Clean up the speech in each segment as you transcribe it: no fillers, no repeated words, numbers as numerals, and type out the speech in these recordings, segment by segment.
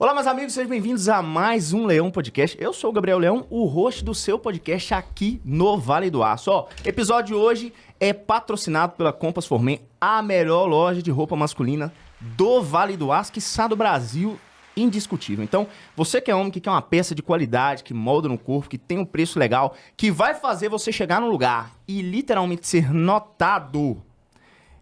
Olá, meus amigos, sejam bem-vindos a mais um Leão Podcast. Eu sou o Gabriel Leão, o host do seu podcast aqui no Vale do Aço. Ó, episódio de hoje é patrocinado pela Compass Formen, a melhor loja de roupa masculina do Vale do Aço, quiçá do Brasil, indiscutível. Então, você que é homem, que quer uma peça de qualidade, que molda no corpo, que tem um preço legal, que vai fazer você chegar no lugar e literalmente ser notado,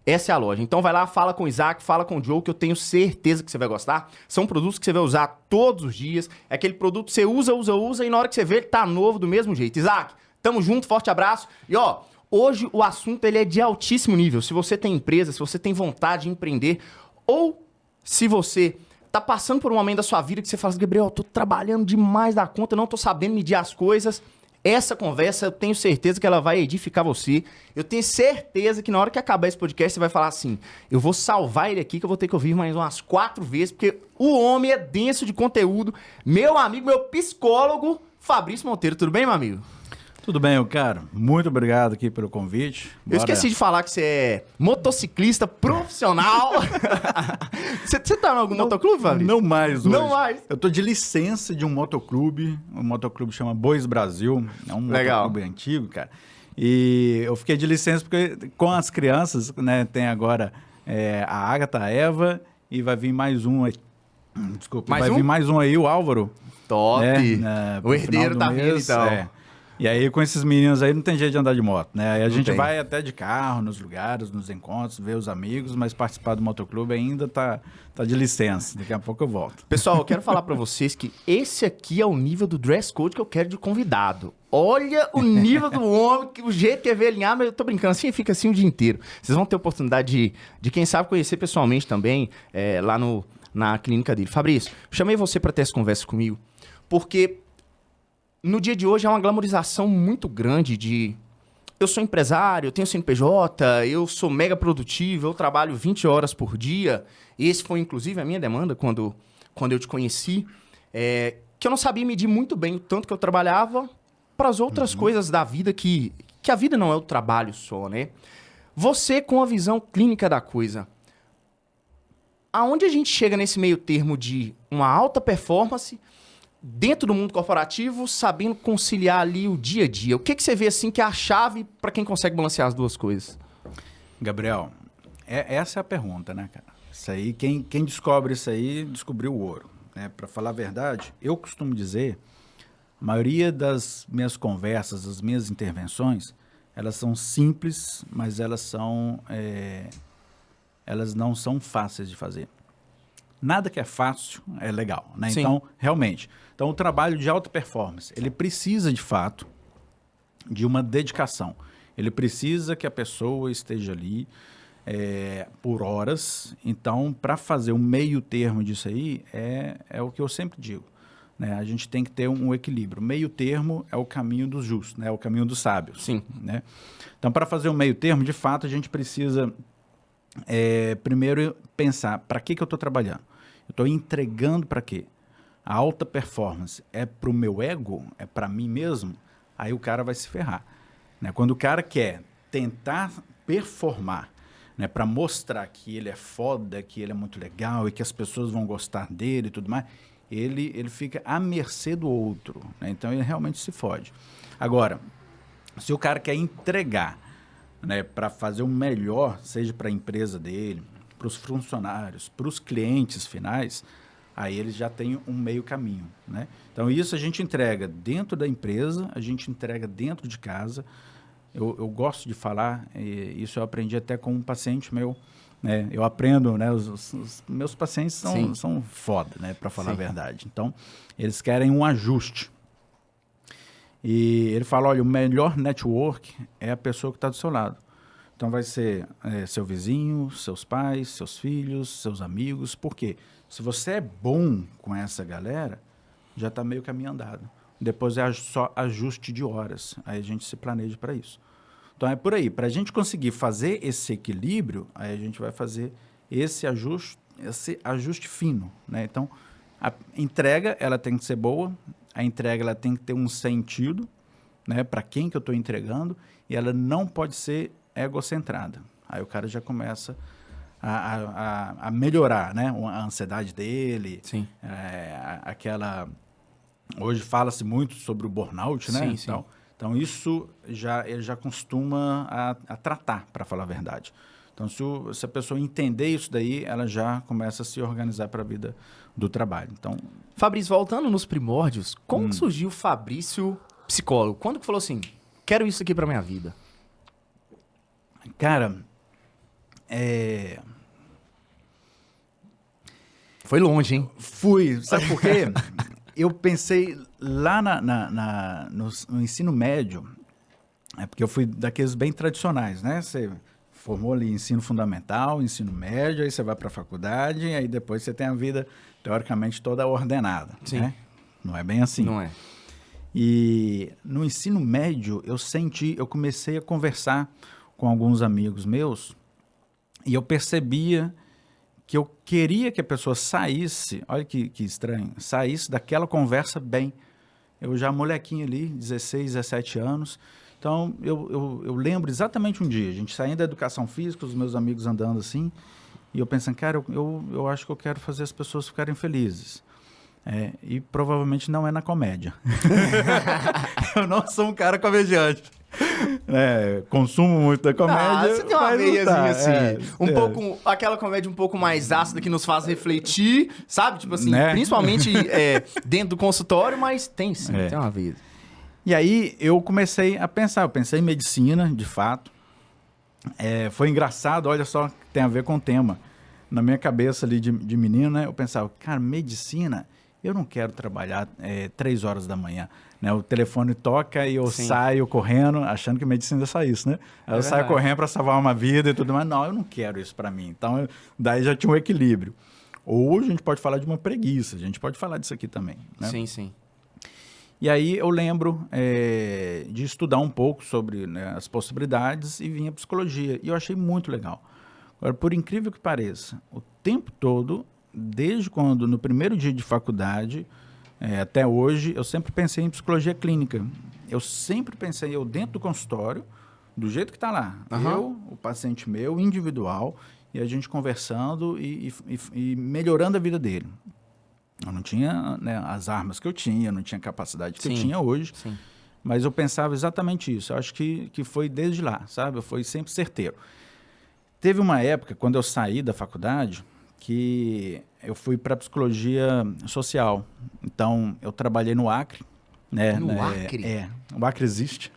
essa é a loja. Então vai lá, fala com o Isaac, fala com o Joe, que eu tenho certeza que você vai gostar. São produtos que você vai usar todos os dias. É aquele produto que você usa e na hora que você vê ele tá novo do mesmo jeito. Isaac, tamo junto, forte abraço. E ó, hoje o assunto ele é de altíssimo nível. Se você tem empresa, se você tem vontade de empreender, ou se você tá passando por um momento da sua vida que você fala assim, Gabriel, eu tô trabalhando demais da conta, não tô sabendo medir as coisas. Essa conversa, eu tenho certeza que ela vai edificar você. Eu tenho certeza que na hora que acabar esse podcast, você vai falar assim, eu vou salvar ele aqui, que eu vou ter que ouvir mais umas 4 vezes, porque o homem é denso de conteúdo. Meu amigo, meu psicólogo, Fabrício Monteiro. Tudo bem, meu amigo? Tudo bem, cara. Muito obrigado aqui pelo convite. Eu esqueci de falar que você é motociclista profissional. Você tá em algum motoclube, Fabrício? Não mais hoje. Não mais. Eu tô de licença de um motoclube. O motoclube chama Bois Brasil. É um motoclube antigo, cara. E eu fiquei de licença porque com as crianças, né, tem agora a Agatha, a Eva, e vai vir mais um aí. Desculpa, vir mais um aí, o Álvaro. Top. O herdeiro tá vindo, então. E aí, com esses meninos aí, não tem jeito de andar de moto, né? Aí a gente vai até de carro, nos lugares, nos encontros, ver os amigos, mas participar do motoclube ainda tá de licença. Daqui a pouco eu volto. Pessoal, eu quero falar pra vocês que esse aqui é o nível do dress code que eu quero de convidado. Olha o nível do homem, o jeito que é ver alinhar, mas eu tô brincando, assim fica assim o dia inteiro. Vocês vão ter oportunidade de quem sabe, conhecer pessoalmente também, lá na clínica dele. Fabrício, chamei você pra ter essa conversa comigo, porque no dia de hoje é uma glamorização muito grande de... Eu sou empresário, eu tenho CNPJ, eu sou mega produtivo, eu trabalho 20 horas por dia. Esse foi, inclusive, a minha demanda quando eu te conheci. Que eu não sabia medir muito bem o tanto que eu trabalhava para as outras coisas da vida, que a vida não é o trabalho só, né? Você, com a visão clínica da coisa, aonde a gente chega nesse meio termo de uma alta performance dentro do mundo corporativo, sabendo conciliar ali o dia a dia? O que você vê assim que é a chave para quem consegue balancear as duas coisas? Gabriel, essa é a pergunta, né, cara? Isso aí, quem descobre isso aí, descobriu o ouro, né? Para falar a verdade, eu costumo dizer, a maioria das minhas conversas, das minhas intervenções, elas são simples, mas elas não são fáceis de fazer. Nada que é fácil é legal, né? Sim. Então, realmente. Então, o trabalho de alta performance, ele precisa, de fato, de uma dedicação. Ele precisa que a pessoa esteja ali por horas. Então, para fazer um meio termo disso aí, é o que eu sempre digo, né? A gente tem que ter um equilíbrio. Meio termo é o caminho dos justos, né? É o caminho dos sábios. Sim. Né? Então, para fazer um meio termo, de fato, a gente precisa... primeiro pensar, para que eu estou trabalhando? Eu estou entregando para quê? A alta performance é para o meu ego? É para mim mesmo? Aí o cara vai se ferrar, né? Quando o cara quer tentar performar, né, para mostrar que ele é foda, que ele é muito legal e que as pessoas vão gostar dele e tudo mais, ele fica à mercê do outro, né? Então ele realmente se fode. Agora, se o cara quer entregar, né, para fazer o melhor, seja para a empresa dele, para os funcionários, para os clientes finais, aí eles já têm um meio caminho, né? Então, isso a gente entrega dentro da empresa, a gente entrega dentro de casa. Eu gosto de falar, isso eu aprendi até com um paciente meu, né? Eu aprendo, né? Os meus pacientes são foda, né? Para falar a verdade. Então, eles querem um ajuste. E ele fala, olha, o melhor network é a pessoa que está do seu lado. Então, vai ser seu vizinho, seus pais, seus filhos, seus amigos. Por quê? Se você é bom com essa galera, já está meio caminho andado. Depois é só ajuste de horas. Aí a gente se planeja para isso. Então, é por aí. Para a gente conseguir fazer esse equilíbrio, aí a gente vai fazer esse ajuste fino, né? Então, a entrega, ela tem que ser boa. A entrega, ela tem que ter um sentido, né? Para quem que eu estou entregando. E ela não pode ser egocentrada. Aí o cara já começa a melhorar, né? A ansiedade dele. Sim. Hoje fala-se muito sobre o burnout, né? Sim, sim. Então isso ele já costuma a tratar, para falar a verdade. Então, se a pessoa entender isso daí, ela já começa a se organizar para a vida do trabalho. Então, Fabrício, voltando nos primórdios, como que surgiu o Fabrício psicólogo? Quando que falou assim, quero isso aqui para minha vida? cara, Foi longe, hein? fui. Sabe por quê? Eu pensei lá no ensino médio, porque eu fui daqueles bem tradicionais, né? Você formou ali ensino fundamental, ensino médio, aí você vai para a faculdade, aí depois você tem a vida, teoricamente, toda ordenada. Sim. Né? Não é bem assim. Não é. E no ensino médio, eu comecei a conversar com alguns amigos meus e eu percebia que eu queria que a pessoa saísse, olha que estranho, saísse daquela conversa bem. Eu já molequinho ali, 16, 17 anos. Então, eu lembro exatamente um dia, a gente saindo da educação física, os meus amigos andando assim, e eu pensando, cara, eu acho que eu quero fazer as pessoas ficarem felizes. E provavelmente não é na comédia. Eu não sou um cara comediante. Consumo muito da comédia. Você tem uma mas não veiazinha tá. assim, pouco, aquela comédia um pouco mais ácida que nos faz refletir, sabe? Tipo assim, Né? principalmente dentro do consultório, mas tem sim, tem uma veia. E aí eu comecei a pensar, eu pensei em medicina, de fato. Foi engraçado, olha só, tem a ver com o tema. Na minha cabeça ali de menino, né, eu pensava, cara, medicina, eu não quero trabalhar 3 horas da manhã. Né? O telefone toca e eu saio correndo, achando que medicina é só isso, né? Aí eu saio correndo para salvar uma vida e tudo mais. Não, eu não quero isso para mim. Então, daí já tinha um equilíbrio. Ou a gente pode falar de uma preguiça, a gente pode falar disso aqui também. Né? Sim, sim. E aí eu lembro de estudar um pouco sobre, né, as possibilidades e vinha psicologia. E eu achei muito legal. Agora, por incrível que pareça, o tempo todo, desde quando, no primeiro dia de faculdade, até hoje, eu sempre pensei em psicologia clínica. Eu sempre pensei, eu dentro do consultório, do jeito que está lá. Uhum. Eu, o paciente meu, individual, e a gente conversando e melhorando a vida dele. Eu não tinha, né, as armas que eu tinha, não tinha a capacidade que eu tinha hoje, mas eu pensava exatamente isso. Eu acho que foi desde lá, sabe? Foi sempre certeiro. Teve uma época, quando eu saí da faculdade, que eu fui para psicologia social. Então, eu trabalhei no Acre. Né, no Acre? O Acre existe.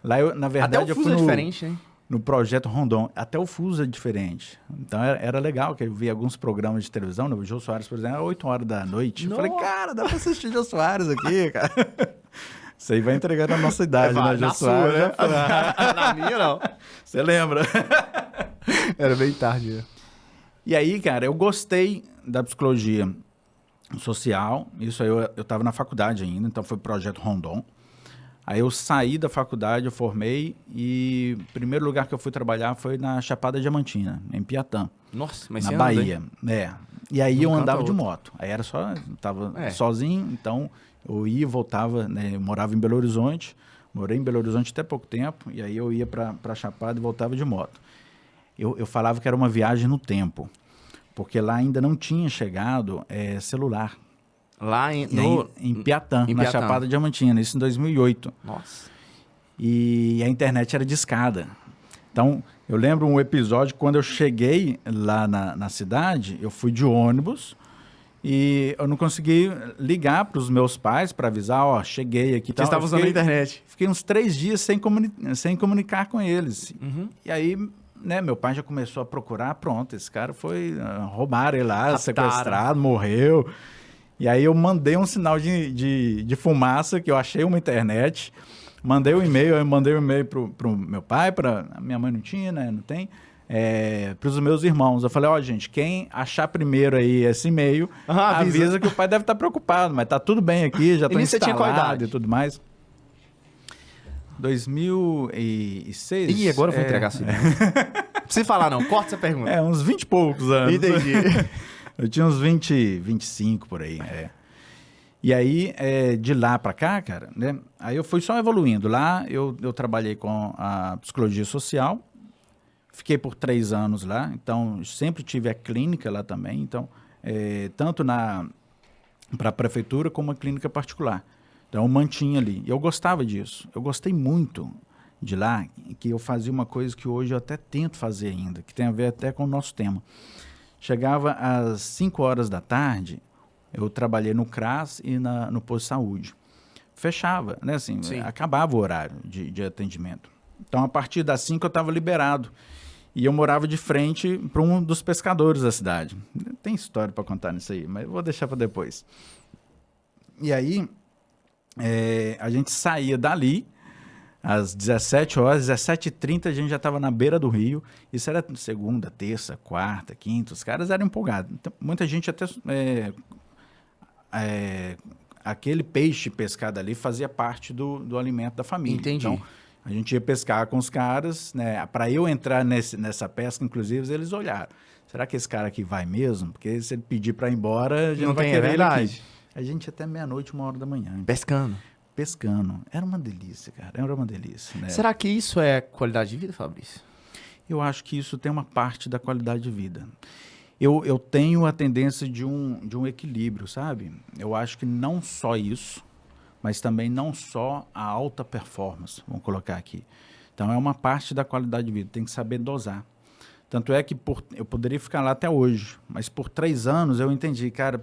Lá, na Até verdade, o fuso é diferente, hein? No projeto Rondon. Até o fuso é diferente. Então, era legal, que eu vi alguns programas de televisão, né? O Jô Soares, por exemplo, era 8 horas da noite. Eu falei, cara, dá para assistir o Jô Soares aqui, cara. Isso aí vai entregar na nossa idade, né, Jô Soares? Né? Na minha, não. Você lembra? Era bem tarde, né? E aí, cara, eu gostei da psicologia social. Isso aí eu estava na faculdade ainda, então foi o projeto Rondon. Aí eu saí da faculdade, eu formei e o primeiro lugar que eu fui trabalhar foi na Chapada Diamantina, em Piatã. Nossa, mas na você Bahia. E aí eu andava de outro. moto. Aí era só, tava sozinho, então eu ia e voltava, né? Eu morava em Belo Horizonte, morei em Belo Horizonte até pouco tempo, e aí eu ia para Chapada e voltava de moto. Eu falava que era uma viagem no tempo, porque lá ainda não tinha chegado celular. Lá em Piatã, na Chapada Diamantina, isso em 2008. Nossa. E a internet era discada. Então, eu lembro um episódio, quando eu cheguei lá na cidade, eu fui de ônibus e eu não consegui ligar para os meus pais para avisar, cheguei aqui. Você estava usando a internet. Fiquei uns 3 dias sem comunicar com eles. Uhum. E aí, né, meu pai já começou a procurar, pronto, esse cara foi, roubaram ele lá, sequestrado, morreu. E aí eu mandei um sinal de fumaça, que eu achei uma internet, mandei um e-mail pro meu pai, a minha mãe não tinha, né, não tem, para os meus irmãos. Eu falei, gente, quem achar primeiro aí esse e-mail, avisa que o pai deve estar preocupado, mas tá tudo bem aqui, já estou instalado e tudo mais. 2006. Ih, agora eu vou entregar assim. Não precisa falar não, corta essa pergunta. Uns 20 e poucos anos. Entendi. Eu tinha uns 20, 25 por aí, E aí, de lá para cá, cara, né? Aí eu fui só evoluindo. Lá eu trabalhei com a psicologia social, Fiquei por 3 anos lá, então sempre tive a clínica lá também, então tanto para a prefeitura como a clínica particular. Então eu mantinha ali. Eu gostava disso. Eu gostei muito de lá, que eu fazia uma coisa que hoje eu até tento fazer ainda, que tem a ver até com o nosso tema. Chegava às 5 horas da tarde, eu trabalhei no CRAS e no posto de saúde. Fechava, né? Assim, acabava o horário de atendimento. Então, a partir das 5 eu estava liberado. E eu morava de frente para um dos pescadores da cidade. Tem história para contar nisso aí, mas eu vou deixar para depois. E aí, a gente saía dali, às 17 horas, 17h30 a gente já estava na beira do rio. Isso era segunda, terça, quarta, quinta. Os caras eram empolgados. Então, muita gente até... aquele peixe pescado ali fazia parte do alimento da família. Entendi. Então, a gente ia pescar com os caras, né? Para eu entrar nessa pesca, inclusive, eles olharam. Será que esse cara aqui vai mesmo? Porque se ele pedir para ir embora, a gente não vai querer ele aqui. A gente ia até meia-noite, 1h da manhã. Pescando. Era uma delícia, cara. Era uma delícia. Né? Será que isso é qualidade de vida, Fabrício? Eu acho que isso tem uma parte da qualidade de vida. Eu tenho a tendência de um equilíbrio, sabe? Eu acho que não só isso, mas também não só a alta performance, vamos colocar aqui. Então, é uma parte da qualidade de vida, tem que saber dosar. Tanto é que eu poderia ficar lá até hoje, mas por 3 anos eu entendi, cara,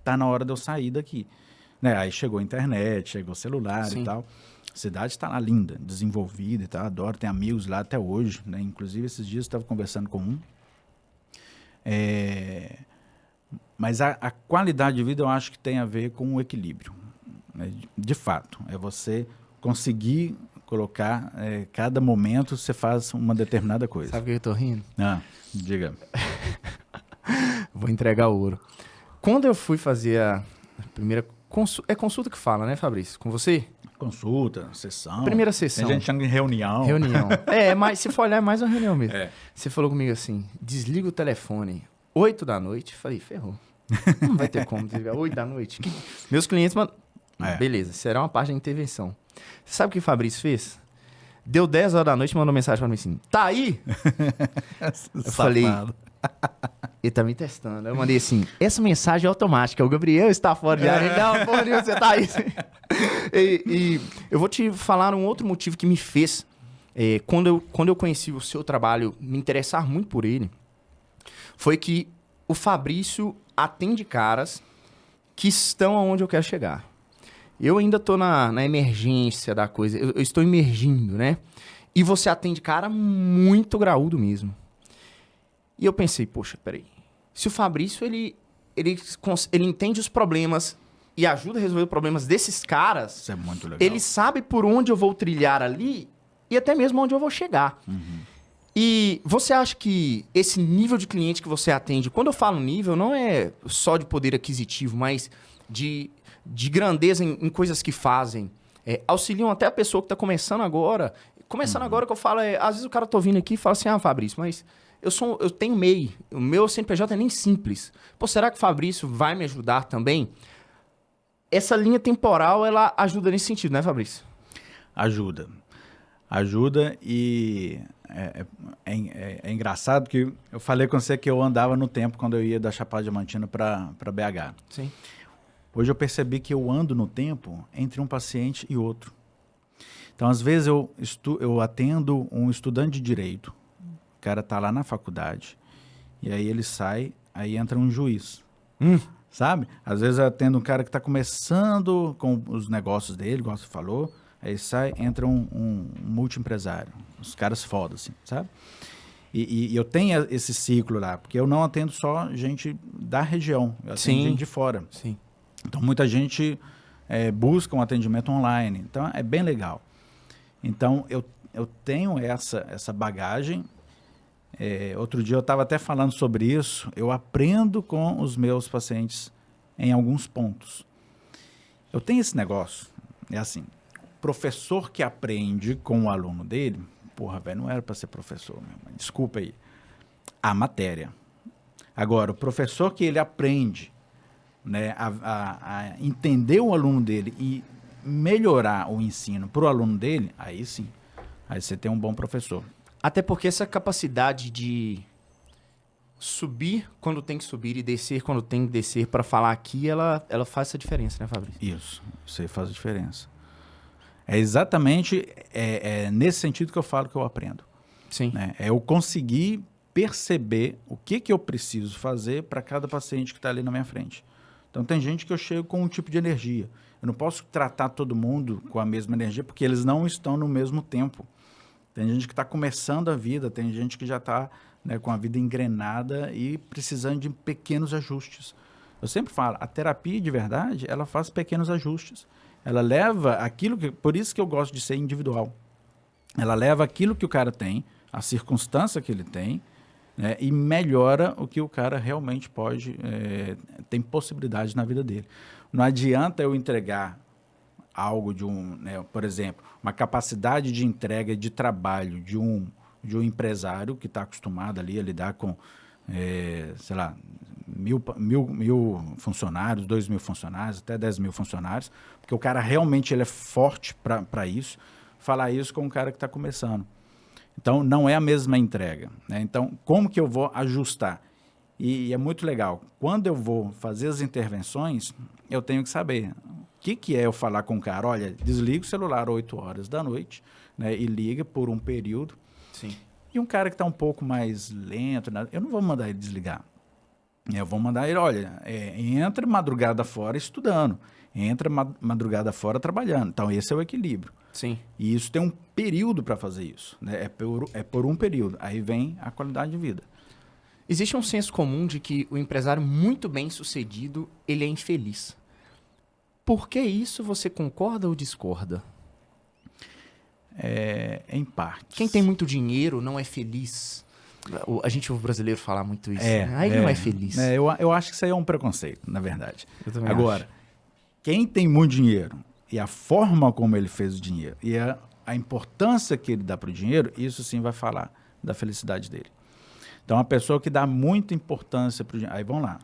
tá na hora de eu sair daqui. Né? Aí chegou a internet, chegou o celular e tal. A cidade está lá linda, desenvolvida e tal, adoro, tem amigos lá até hoje, né? Inclusive, esses dias eu estava conversando com um. Mas a qualidade de vida eu acho que tem a ver com o equilíbrio. Né? De fato, é você conseguir colocar, cada momento você faz uma determinada coisa. Sabe o que eu tô rindo? Diga. Vou entregar o ouro. Quando eu fui fazer a primeira consulta, consulta que fala, né, Fabrício? Com você? Consulta, sessão. Primeira sessão. A gente chama de reunião. Reunião. Mas se for olhar, é mais uma reunião mesmo. Você falou comigo assim, desliga o telefone 8 da noite. Falei, ferrou. Não vai ter como desligar 8 da noite. Meus clientes, mano... Beleza, será uma parte da intervenção. Você sabe o que o Fabrício fez? Deu 10 horas da noite e mandou mensagem pra mim assim, tá aí? Eu falei... Ele tá me testando. Eu mandei assim, essa mensagem é automática. O Gabriel está fora de área. Não, porra nenhuma, você tá aí. E eu vou te falar um outro motivo que me fez, quando eu conheci o seu trabalho, me interessar muito por ele, foi que o Fabrício atende caras que estão aonde eu quero chegar. Eu ainda tô na emergência da coisa. Eu estou emergindo, né? E você atende cara muito graúdo mesmo. E eu pensei, poxa, peraí. Se o Fabrício, ele entende os problemas e ajuda a resolver os problemas desses caras... Isso é muito legal. Ele sabe por onde eu vou trilhar ali e até mesmo onde eu vou chegar. Uhum. E você acha que esse nível de cliente que você atende... Quando eu falo nível, não é só de poder aquisitivo, mas de grandeza em coisas que fazem. Auxiliam até a pessoa que está começando agora. Começando agora que eu falo... às vezes o cara tá ouvindo aqui e fala assim, Fabrício, mas... Eu tenho MEI, o meu CNPJ é nem simples. Pô, será que o Fabrício vai me ajudar também? Essa linha temporal, ela ajuda nesse sentido, né, Fabrício? Ajuda e é engraçado que eu falei com você que eu andava no tempo quando eu ia da Chapada Diamantina para BH. Sim. Hoje eu percebi que eu ando no tempo entre um paciente e outro. Então, às vezes, eu atendo um estudante de direito. O cara tá lá na faculdade, e aí ele sai, aí entra um juiz, sabe? Às vezes eu atendo um cara que está começando com os negócios dele, igual você falou, aí sai, entra um multiempresário, os caras foda, assim, sabe? E eu tenho esse ciclo lá, porque eu não atendo só gente da região, eu atendo gente de fora. Sim. Então, muita gente busca um atendimento online, então é bem legal. Então, eu tenho essa bagagem. Outro dia eu estava até falando sobre isso. Eu aprendo com os meus pacientes em alguns pontos. Eu tenho esse negócio, é assim, professor que aprende com o aluno dele, porra, velho, não era para ser professor mesmo, desculpa aí, a matéria. Agora, o professor que ele aprende, né, a entender o aluno dele e melhorar o ensino para o aluno dele, aí sim, aí você tem um bom professor. Até porque essa capacidade de subir quando tem que subir e descer quando tem que descer para falar aqui, ela faz essa diferença, né, Fabrício? Isso aí faz a diferença. É exatamente nesse sentido que eu falo que eu aprendo. Sim. Né? É eu conseguir perceber o que eu preciso fazer para cada paciente que está ali na minha frente. Então, tem gente que eu chego com um tipo de energia. Eu não posso tratar todo mundo com a mesma energia, porque eles não estão no mesmo tempo. Tem gente que está começando a vida, tem gente que já está, né, com a vida engrenada e precisando de pequenos ajustes. Eu sempre falo, a terapia de verdade, ela faz pequenos ajustes. Ela leva aquilo que... Por isso que eu gosto de ser individual. Ela leva aquilo que o cara tem, a circunstância que ele tem, né, e melhora o que o cara realmente pode, tem possibilidade na vida dele. Não adianta eu entregar algo de né, por exemplo, uma capacidade de entrega de trabalho de um empresário que está acostumado ali a lidar com, sei lá, 1.000 funcionários, 2.000 funcionários, até 10.000 funcionários, porque o cara realmente ele é forte para isso, falar isso com um cara que está começando. Então, não é a mesma entrega. Né? Então, como que eu vou ajustar? E é muito legal. Quando eu vou fazer as intervenções, eu tenho que saber o que é eu falar com o cara. Olha, desliga o celular 8 horas da noite, né, e liga por um período. Sim. E um cara que está um pouco mais lento, né, eu não vou mandar ele desligar. Eu vou mandar ele, olha, entra madrugada fora estudando, entra madrugada fora trabalhando. Então, esse é o equilíbrio. Sim. E isso tem um período para fazer isso. Né? É por um período. Aí vem a qualidade de vida. Existe um senso comum de que o empresário muito bem sucedido, ele é infeliz. Por que isso você concorda ou discorda? Em partes. Quem tem muito dinheiro não é feliz. A gente ouve o brasileiro falar muito isso. Né? Aí ele não é feliz. Eu acho que isso aí é um preconceito, na verdade. Eu também Agora, acho. quem tem muito dinheiro e a forma como ele fez o dinheiro e a importância que ele dá para o dinheiro, isso sim vai falar da felicidade dele. Então, a pessoa que dá muita importância para o dinheiro... Aí, vamos lá.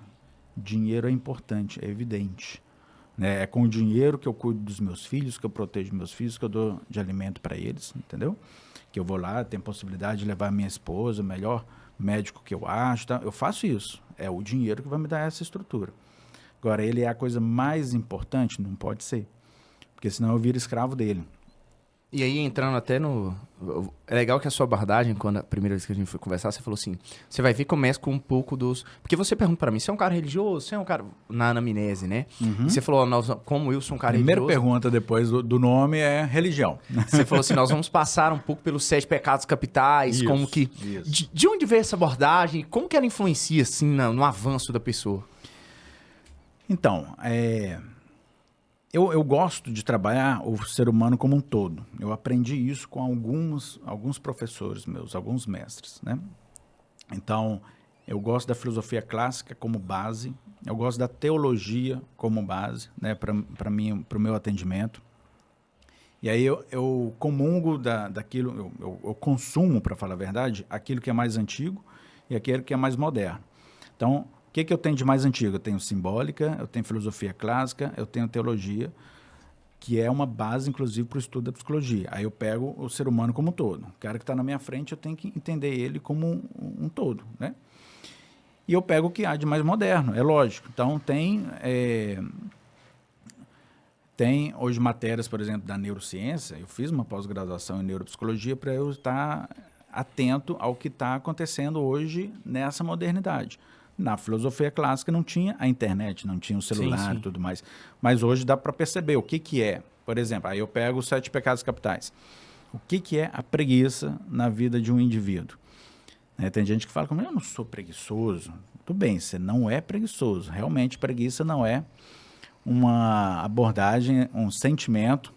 Dinheiro é importante, é evidente. Né? É com o dinheiro que eu cuido dos meus filhos, que eu protejo meus filhos, que eu dou de alimento para eles, entendeu? Que eu vou lá, tenho possibilidade de levar minha esposa, o melhor médico que eu acho. Tá? Eu faço isso. É o dinheiro que vai me dar essa estrutura. Agora, ele é a coisa mais importante? Não pode ser. Porque senão eu viro escravo dele. E aí, entrando até no... É legal que a sua abordagem, quando a primeira vez que a gente foi conversar, você falou assim, você vai ver que começa com um pouco dos... Porque você pergunta pra mim, você é um cara religioso? Você é um cara... Na anamnese, né? Uhum. E você falou, como eu sou um cara Primeira religioso... pergunta depois do nome é religião. Você falou assim, nós vamos passar um pouco pelos 7 pecados capitais, Isso, como que... isso. De onde veio essa abordagem? Como que ela influencia, assim, no avanço da pessoa? Então, eu gosto de trabalhar o ser humano como um todo. Eu aprendi isso com alguns professores meus, alguns mestres, né? Então, eu gosto da filosofia clássica como base, eu gosto da teologia como base, né, para o meu atendimento. E aí eu comungo daquilo, eu consumo, para falar a verdade, aquilo que é mais antigo e aquilo que é mais moderno. Então, o que eu tenho de mais antigo? Eu tenho simbólica, eu tenho filosofia clássica, eu tenho teologia, que é uma base, inclusive, para o estudo da psicologia. Aí eu pego o ser humano como um todo. O cara que está na minha frente, eu tenho que entender ele como um todo, né? E eu pego o que há de mais moderno, é lógico. Então, tem hoje matérias, por exemplo, da neurociência. Eu fiz uma pós-graduação em neuropsicologia para eu estar atento ao que está acontecendo hoje nessa modernidade. Na filosofia clássica não tinha a internet, não tinha o celular e tudo mais. Mas hoje dá para perceber o que é. Por exemplo, aí eu pego os 7 pecados capitais. O que é a preguiça na vida de um indivíduo? Tem gente que fala, como eu não sou preguiçoso. Tudo bem, você não é preguiçoso. Realmente, preguiça não é uma abordagem, um sentimento,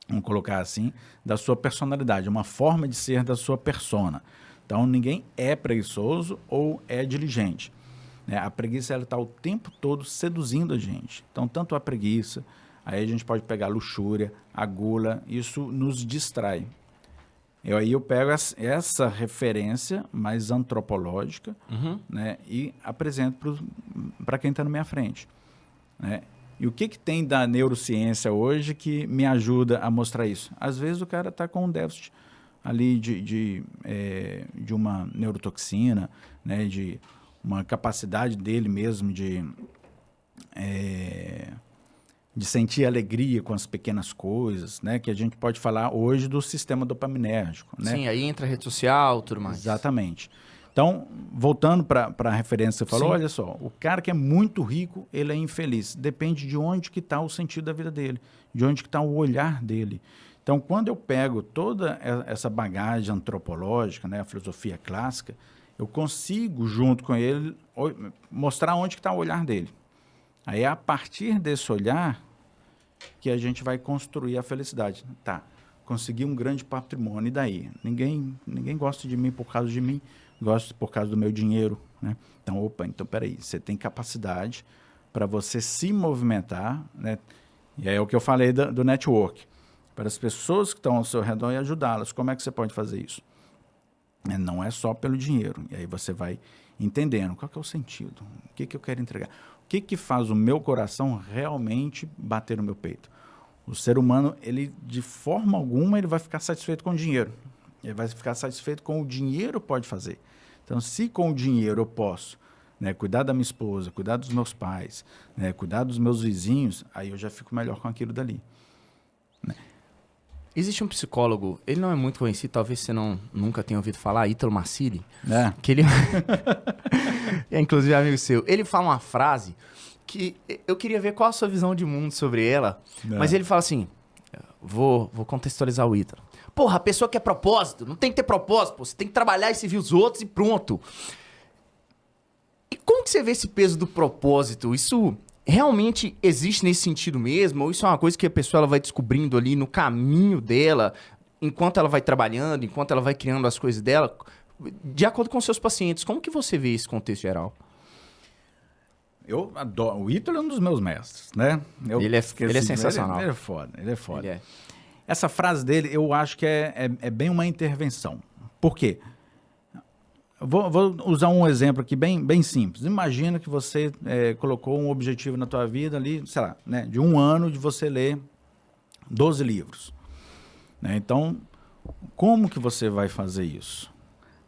vamos colocar assim, da sua personalidade, uma forma de ser da sua persona. Então, ninguém é preguiçoso ou é diligente. A preguiça está o tempo todo seduzindo a gente. Então, tanto a preguiça, aí a gente pode pegar a luxúria, a gula, isso nos distrai. Aí eu pego essa referência mais antropológica, né, e apresento para quem está na minha frente. Né? E o que tem da neurociência hoje que me ajuda a mostrar isso? Às vezes o cara está com um déficit ali de uma neurotoxina, né, de uma capacidade dele mesmo de sentir alegria com as pequenas coisas, né, que a gente pode falar hoje do sistema dopaminérgico, né? Sim, aí entra a rede social, tudo mais. Exatamente. Então, voltando para a referência que você falou, Sim. olha só, o cara que é muito rico, ele é infeliz. Depende de onde que está o sentido da vida dele, de onde que está o olhar dele. Então, quando eu pego toda essa bagagem antropológica, né, a filosofia clássica, eu consigo, junto com ele, mostrar onde que está o olhar dele. Aí é a partir desse olhar que a gente vai construir a felicidade. Tá, consegui um grande patrimônio, e daí? Ninguém gosta de mim por causa de mim, gosta por causa do meu dinheiro, né? Então, peraí, você tem capacidade para você se movimentar, né? E aí é o que eu falei do network. Para as pessoas que estão ao seu redor e ajudá-las. Como é que você pode fazer isso? Não é só pelo dinheiro. E aí você vai entendendo qual que é o sentido, o que eu quero entregar. O que faz o meu coração realmente bater no meu peito? O ser humano, ele de forma alguma, ele vai ficar satisfeito com o dinheiro. Ele vai ficar satisfeito com o dinheiro pode fazer. Então, se com o dinheiro eu posso, né, cuidar da minha esposa, cuidar dos meus pais, né, cuidar dos meus vizinhos, aí eu já fico melhor com aquilo dali. Né? Existe um psicólogo, ele não é muito conhecido, talvez você nunca tenha ouvido falar, Ítalo Marcilli, que ele é inclusive amigo seu. Ele fala uma frase que eu queria ver qual a sua visão de mundo sobre ela, mas ele fala assim, vou contextualizar o Ítalo. Porra, a pessoa quer propósito, não tem que ter propósito, pô, você tem que trabalhar e servir os outros e pronto. E como que você vê esse peso do propósito? Isso realmente existe nesse sentido mesmo? Ou isso é uma coisa que a pessoa ela vai descobrindo ali no caminho dela, enquanto ela vai trabalhando, enquanto ela vai criando as coisas dela, de acordo com seus pacientes? Como que você vê esse contexto geral? Eu adoro. O Ítalo é um dos meus mestres, né? Ele é sensacional. Ele é foda, ele é foda. Ele é. Essa frase dele, eu acho que é bem uma intervenção. Por quê? Vou usar um exemplo aqui bem simples. Imagina que você colocou um objetivo na tua vida ali, sei lá, né, de 1 ano de você ler 12 livros. Né? Então, como que você vai fazer isso?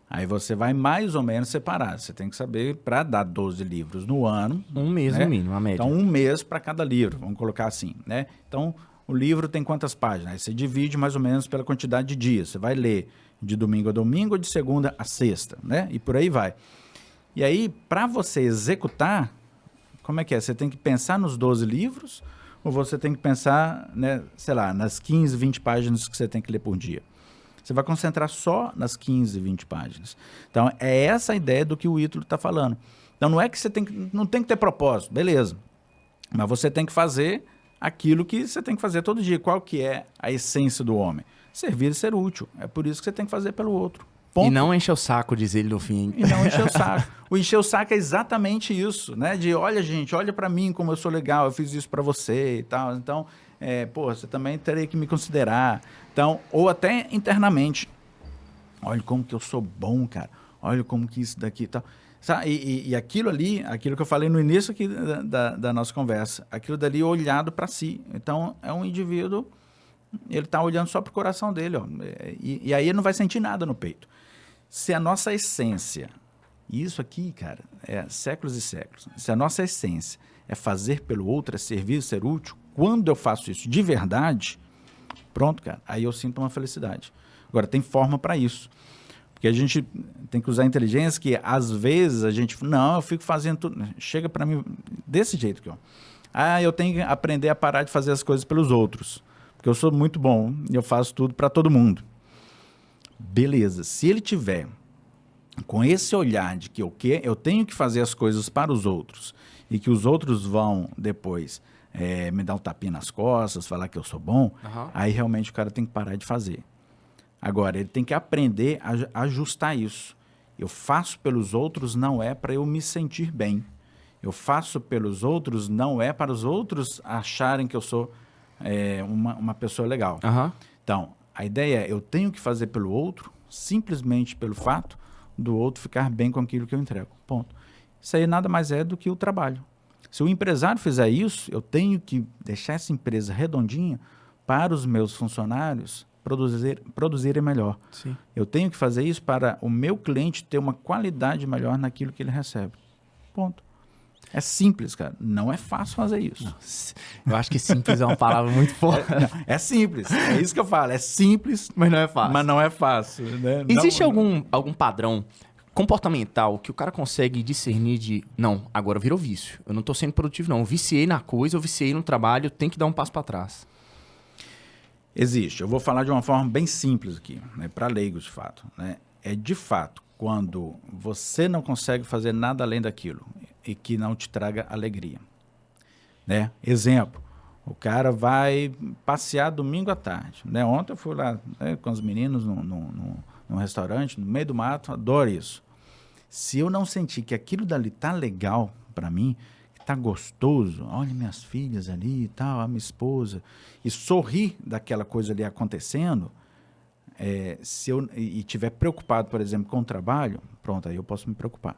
Aí você vai mais ou menos separar. Você tem que saber, para dar 12 livros no ano... Um mês, né? no mínimo, a média. Então, 1 mês para cada livro, vamos colocar assim, né? Então, o livro tem quantas páginas? Aí você divide mais ou menos pela quantidade de dias. Você vai ler de domingo a domingo ou de segunda a sexta, né? E por aí vai. E aí, para você executar, como é que é? Você tem que pensar nos 12 livros ou você tem que pensar, né, sei lá, nas 15, 20 páginas que você tem que ler por dia? Você vai concentrar só nas 15, 20 páginas. Então, é essa a ideia do que o Ítalo está falando. Então, não é que não tem que ter propósito, beleza. Mas você tem que fazer aquilo que você tem que fazer todo dia. Qual que é a essência do homem? Servir e ser útil. É por isso que você tem que fazer pelo outro. Ponto. E não encher o saco, diz ele no fim. E não encher o saco. O encher o saco é exatamente isso, né? De, olha, gente, olha pra mim como eu sou legal, eu fiz isso pra você e tal. Então, você também teria que me considerar. Então, ou até internamente. Olha como que eu sou bom, cara. Olha como que isso daqui e tal. E aquilo ali, aquilo que eu falei no início aqui da nossa conversa, aquilo dali olhado para si. Então, é um indivíduo, ele está olhando só para o coração dele, ó, e aí ele não vai sentir nada no peito. Se a nossa essência, isso aqui, cara, é séculos e séculos, se a nossa essência é fazer pelo outro, é servir, ser útil, quando eu faço isso de verdade, pronto, cara, aí eu sinto uma felicidade. Agora, tem forma para isso. Porque a gente tem que usar a inteligência que, às vezes, a gente... Não, eu fico fazendo tudo... Chega para mim desse jeito aqui, ó. Eu tenho que aprender a parar de fazer as coisas pelos outros. Porque eu sou muito bom e eu faço tudo para todo mundo. Beleza. Se ele tiver com esse olhar de que eu tenho que fazer as coisas para os outros e que os outros vão depois me dar um tapinha nas costas, falar que eu sou bom, aí realmente o cara tem que parar de fazer. Agora, ele tem que aprender a ajustar isso. Eu faço pelos outros não é para eu me sentir bem. Eu faço pelos outros não é para os outros acharem que eu sou uma pessoa legal. Então, a ideia é, eu tenho que fazer pelo outro simplesmente pelo fato do outro ficar bem com aquilo que eu entrego. Ponto. Isso aí nada mais é do que o trabalho. Se o empresário fizer isso, eu tenho que deixar essa empresa redondinha para os meus funcionários produzirem melhor. Sim. Eu tenho que fazer isso para o meu cliente ter uma qualidade melhor naquilo que ele recebe. Ponto. É simples, cara. Não é fácil fazer isso. Nossa, eu acho que simples é uma palavra muito forte. É simples. É isso que eu falo. É simples, Mas não é fácil. mas não é fácil. Né? Existe algum padrão comportamental que o cara consegue discernir de... Não, agora virou vício. Eu não tô sendo produtivo, não. Eu viciei na coisa, eu viciei no trabalho, eu tenho que dar um passo para trás. Existe. Eu vou falar de uma forma bem simples aqui, né, para leigos, de fato. Né? É de fato, quando você não consegue fazer nada além daquilo e que não te traga alegria. Né? Exemplo, o cara vai passear domingo à tarde. Né? Ontem eu fui lá, né, com os meninos num restaurante, no meio do mato, adoro isso. Se eu não sentir que aquilo dali tá legal para mim, que tá gostoso, olha minhas filhas ali e tal, a minha esposa, e sorrir daquela coisa ali acontecendo, se eu estiver preocupado, por exemplo, com o trabalho, pronto, aí eu posso me preocupar.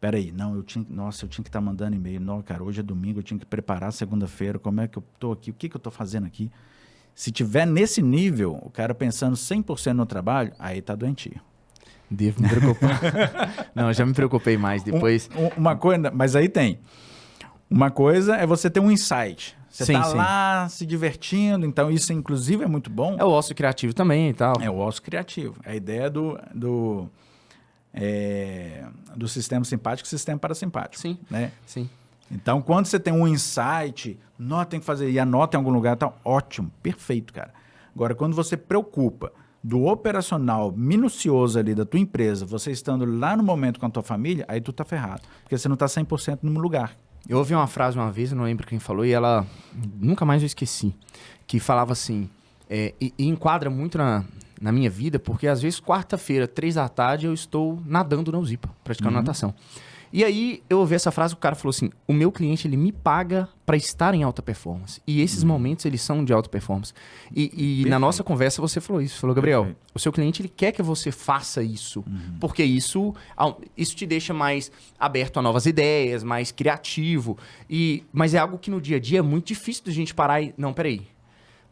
Peraí, não, eu tinha que estar mandando e-mail. Não, cara, hoje é domingo, eu tinha que preparar segunda-feira, como é que eu tô aqui, o que eu tô fazendo aqui? Se tiver nesse nível, o cara pensando 100% no trabalho, aí tá doentio. Devo me preocupar. Não, eu já me preocupei mais depois. Uma coisa, mas aí tem. Uma coisa é você ter um insight. Você Sim, tá sim. lá se divertindo, então isso inclusive é muito bom. É o ócio criativo também e tal. É o ócio criativo. É a ideia do sistema simpático e sistema parasimpático. Sim, né? sim. Então, quando você tem um insight, tem que fazer, e anota em algum lugar, tá ótimo, perfeito, cara. Agora, quando você preocupa do operacional minucioso ali da tua empresa, você estando lá no momento com a tua família, aí tu tá ferrado, porque você não tá 100% no lugar. Eu ouvi uma frase uma vez, eu não lembro quem falou, e ela nunca mais eu esqueci, que falava assim, e enquadra muito na minha vida, porque às vezes quarta-feira, 3 da tarde, eu estou nadando na Uzipa, praticando natação. E aí eu ouvi essa frase, o cara falou assim, o meu cliente, ele me paga para estar em alta performance. E esses momentos, eles são de alta performance. E na nossa conversa você falou isso, falou, Gabriel, Perfeito. o seu cliente, ele quer que você faça isso, porque isso te deixa mais aberto a novas ideias, mais criativo. Mas é algo que no dia a dia é muito difícil da gente parar e... Não, peraí.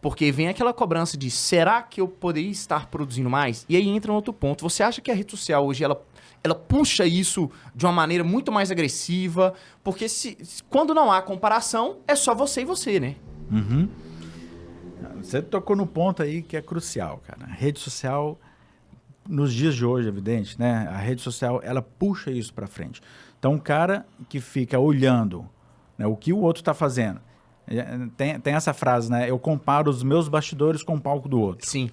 Porque vem aquela cobrança de, será que eu poderia estar produzindo mais? E aí entra um outro ponto. Você acha que a rede social hoje, ela puxa isso de uma maneira muito mais agressiva? Porque quando não há comparação, é só você e você, né? Uhum. Você tocou no ponto aí que é crucial, cara. A rede social, nos dias de hoje, evidente, né? A rede social, ela puxa isso para frente. Então, um cara que fica olhando, né, o que o outro está fazendo. Tem essa frase, né? Eu comparo os meus bastidores com o palco do outro. Sim.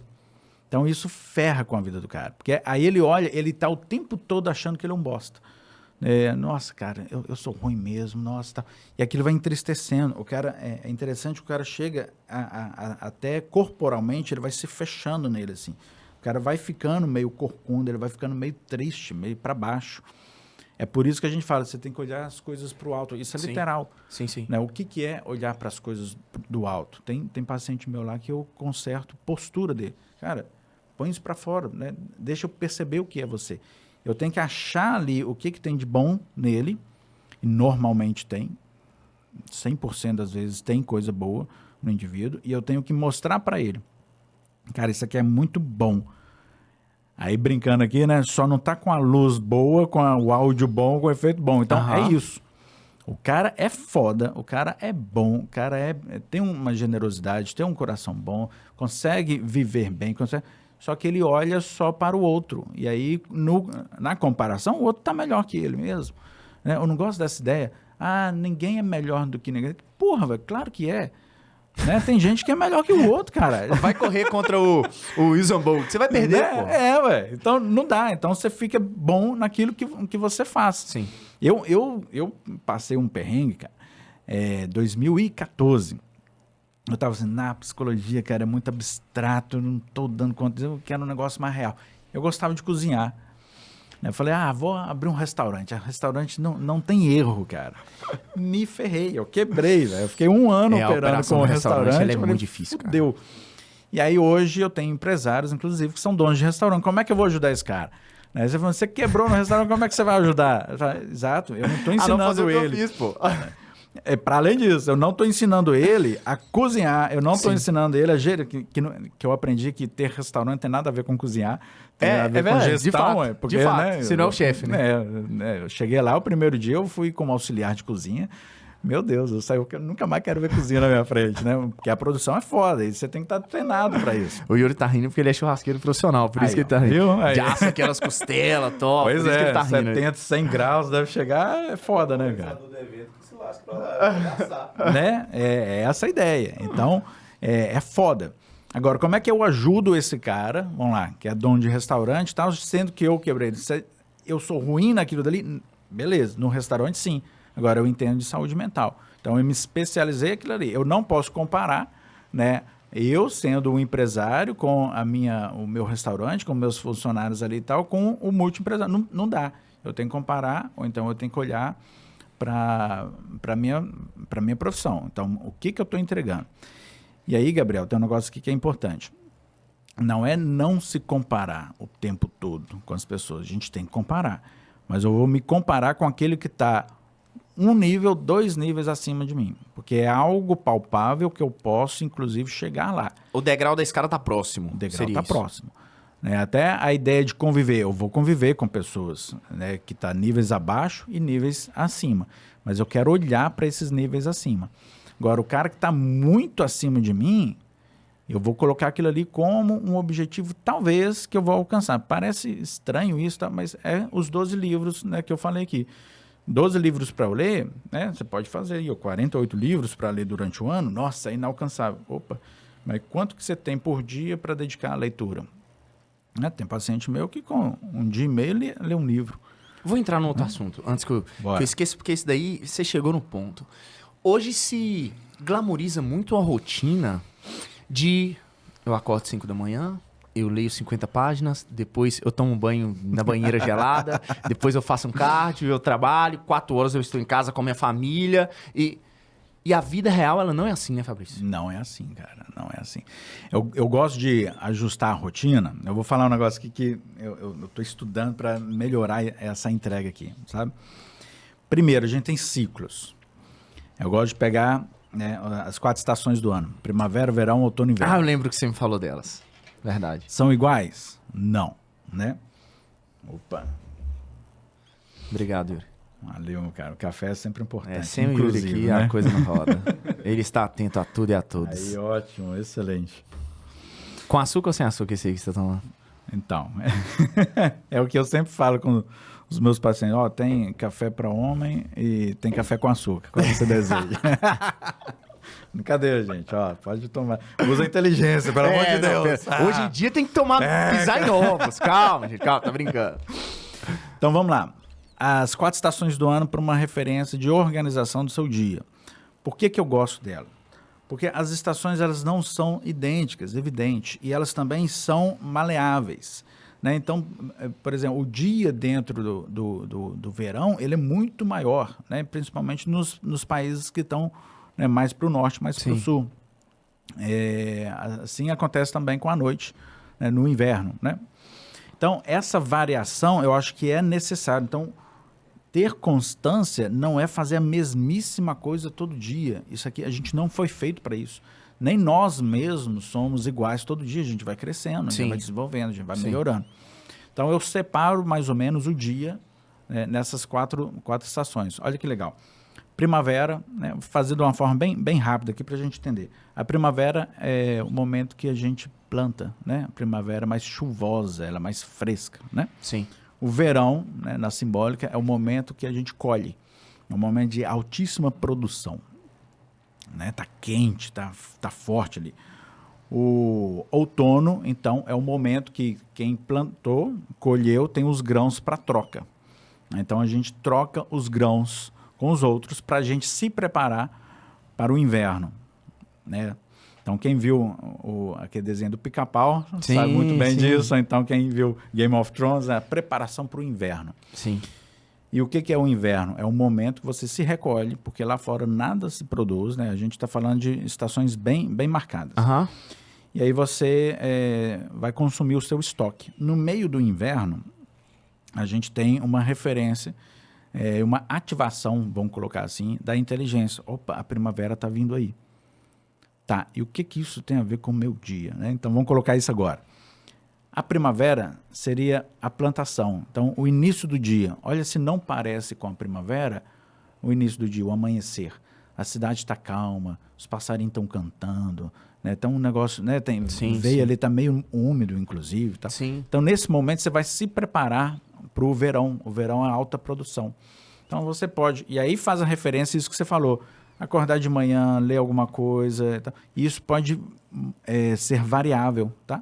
Então, isso ferra com a vida do cara. Porque aí ele olha, ele tá o tempo todo achando que ele é um bosta. Nossa, cara, eu sou ruim mesmo, nossa, tá. E aquilo vai entristecendo. O cara, é interessante, o cara chega até corporalmente, ele vai se fechando nele, assim. O cara vai ficando meio corcunda, ele vai ficando meio triste, meio para baixo. É por isso que a gente fala, você tem que olhar as coisas para o alto. Isso é Sim. literal. Sim, sim. Né? O que é olhar para as coisas do alto? Tem paciente meu lá que eu conserto postura dele. Cara, põe isso para fora, né? Deixa eu perceber o que é você. Eu tenho que achar ali o que tem de bom nele, e normalmente tem, 100% das vezes tem coisa boa no indivíduo, e eu tenho que mostrar para ele. Cara, isso aqui é muito bom. Aí brincando aqui, né? Só não tá com a luz boa, com o áudio bom, com o efeito bom. Então é isso. O cara é foda, o cara é bom, o cara tem uma generosidade, tem um coração bom, consegue viver bem, só que ele olha só para o outro. E aí, na comparação, o outro tá melhor que ele mesmo. Né? Eu não gosto dessa ideia. Ninguém é melhor do que ninguém. Porra, velho, claro que é. Né? Tem gente que é melhor que o outro, cara. Vai correr contra o Usain Bolt, você vai perder, né? pô. Ué. Então, não dá. Então, você fica bom naquilo que você faz. Sim. Eu passei um perrengue, cara, 2014. Eu tava assim, na psicologia, cara, é muito abstrato, não tô dando conta, eu quero um negócio mais real. Eu gostava de cozinhar. Eu falei, vou abrir um restaurante. O restaurante não tem erro, cara. Me ferrei, eu quebrei, velho. Eu fiquei 1 ano operando com o restaurante. Ela é muito difícil, cara. Deu. E aí hoje eu tenho empresários, inclusive, que são donos de restaurante. Como é que eu vou ajudar esse cara? Né? Você falou, você quebrou no restaurante, como é que você vai ajudar? Eu falei, exato, eu não estou ensinando fazer ele. O que eu fiz, pô. Para além disso, eu não estou ensinando ele a cozinhar, eu não estou ensinando ele a gerir, que eu aprendi que ter restaurante não tem nada a ver com cozinhar, tem a ver com verdade, gestão. de fato, Porque, de fato, né, você não é o chefe, né? Eu cheguei lá, o primeiro dia eu fui como auxiliar de cozinha, meu Deus, eu nunca mais quero ver cozinha na minha frente, né? Porque a produção é foda e você tem que estar treinado para isso. O Yuri tá rindo porque ele é churrasqueiro profissional, por isso que ele tá rindo. Viu? Aí. De assa aquelas costelas, top, Pois por isso que é, ele tá rindo. 70, 100 graus deve chegar, é foda, né, cara? Né? É essa a ideia. Então, é foda. Agora, como é que eu ajudo esse cara, vamos lá, que é dono de restaurante e tal, sendo que eu quebrei? Eu sou ruim naquilo dali? Beleza, no restaurante sim. Agora, eu entendo de saúde mental. Então, eu me especializei naquilo ali. Eu não posso comparar, né? Eu, sendo um empresário com o meu restaurante, com meus funcionários ali e tal, com o multiempresário. Não dá. Eu tenho que comparar, ou então eu tenho que olhar para a minha profissão. Então, o que eu estou entregando? E aí, Gabriel, tem um negócio aqui que é importante. Não é não se comparar o tempo todo com as pessoas. A gente tem que comparar. Mas eu vou me comparar com aquele que está 1 nível, 2 níveis acima de mim. Porque é algo palpável que eu posso, inclusive, chegar lá. O degrau da escada tá próximo. O degrau está próximo. Né? Até a ideia de conviver. Eu vou conviver com pessoas, né, que estão níveis abaixo e níveis acima. Mas eu quero olhar para esses níveis acima. Agora, o cara que está muito acima de mim, eu vou colocar aquilo ali como um objetivo, talvez, que eu vou alcançar. Parece estranho isso, tá? Mas é os 12 livros, né, que eu falei aqui. 12 livros para eu ler, né? Você pode fazer aí, 48 livros para ler durante o ano. Nossa, é inalcançável. Opa, mas quanto que você tem por dia para dedicar à leitura? Né? Tem paciente meu que com 1 dia e meio lê um livro. Vou entrar num outro assunto, antes que eu esqueça, porque esse daí você chegou no ponto. Hoje se glamoriza muito a rotina de eu acordo 5 da manhã, eu leio 50 páginas, depois eu tomo um banho na banheira gelada, depois eu faço um cardio, eu trabalho, 4 horas eu estou em casa com a minha família e a vida real, ela não é assim, né, Fabrício? Não é assim, cara, não é assim. Eu gosto de ajustar a rotina. Eu vou falar um negócio aqui que eu estou estudando para melhorar essa entrega aqui, sabe? Primeiro, a gente tem ciclos. Eu gosto de pegar, né, as 4 estações do ano. Primavera, verão, outono e inverno. Ah, eu lembro que você me falou delas. Verdade. São iguais? Não, né? Opa. Obrigado, Yuri. Valeu, cara. O café é sempre importante. Sem o Yuri aqui, né? A coisa não roda. Ele está atento a tudo e a todos. Aí, ótimo, excelente. Com açúcar ou sem açúcar esse aí que você está tomando? Então, é o que eu sempre falo com os meus pacientes. Tem café para homem e tem café com açúcar. Qual você deseja? Brincadeira, gente. Pode tomar. Usa a inteligência, pelo amor de Deus. Hoje em dia tem que pisar em ovos. Calma, gente. Calma, tá brincando. Então, vamos lá. As 4 estações do ano para uma referência de organização do seu dia. Por que eu gosto dela? Porque as estações, elas não são idênticas, evidente. E elas também são maleáveis. Né? Então, por exemplo, o dia dentro do verão, ele é muito maior, né? Principalmente nos países que estão, né, mais para o norte, mais para o sul. Assim acontece também com a noite, né, no inverno, né? Então, essa variação eu acho que é necessário. Então, ter constância não é fazer a mesmíssima coisa todo dia. Isso aqui, a gente não foi feito para isso. Nem nós mesmos somos iguais todo dia. A gente vai crescendo, a gente vai desenvolvendo, a gente vai melhorando. Então, eu separo mais ou menos o dia, né, nessas quatro estações. Olha que legal. Primavera, né, vou fazer de uma forma bem rápida aqui para a gente entender. A primavera é o momento que a gente planta, né? A primavera é mais chuvosa, ela é mais fresca, né? Sim. O verão, né, na simbólica, é o momento que a gente colhe. É um momento de altíssima produção. Né? Tá quente, tá forte ali. O outono, então, é o momento que quem plantou, colheu, tem os grãos para troca. Então, a gente troca os grãos com os outros para a gente se preparar para o inverno, né? Então, quem viu aquele desenho do Pica-Pau sabe muito bem disso. Então, quem viu Game of Thrones, é a preparação para o inverno. Sim. E o que é o inverno? É um momento que você se recolhe, porque lá fora nada se produz, né? A gente está falando de estações bem marcadas. Uhum. E aí você vai consumir o seu estoque. No meio do inverno, a gente tem uma referência uma ativação, vamos colocar assim, da inteligência. Opa, a primavera está vindo aí. Tá, e o que isso tem a ver com o meu dia, né? Então, vamos colocar isso agora. A primavera seria a plantação. Então, o início do dia. Olha, se não parece com a primavera, o início do dia, o amanhecer. A cidade está calma, os passarinhos estão cantando, né? Então, um negócio, né? Veio ali, está meio úmido, inclusive. Tá? Sim. Então, nesse momento, você vai se preparar para o verão. O verão é alta produção. Então, você pode... E aí faz a referência a isso que você falou. Acordar de manhã, ler alguma coisa. Tá? Isso pode ser variável, tá?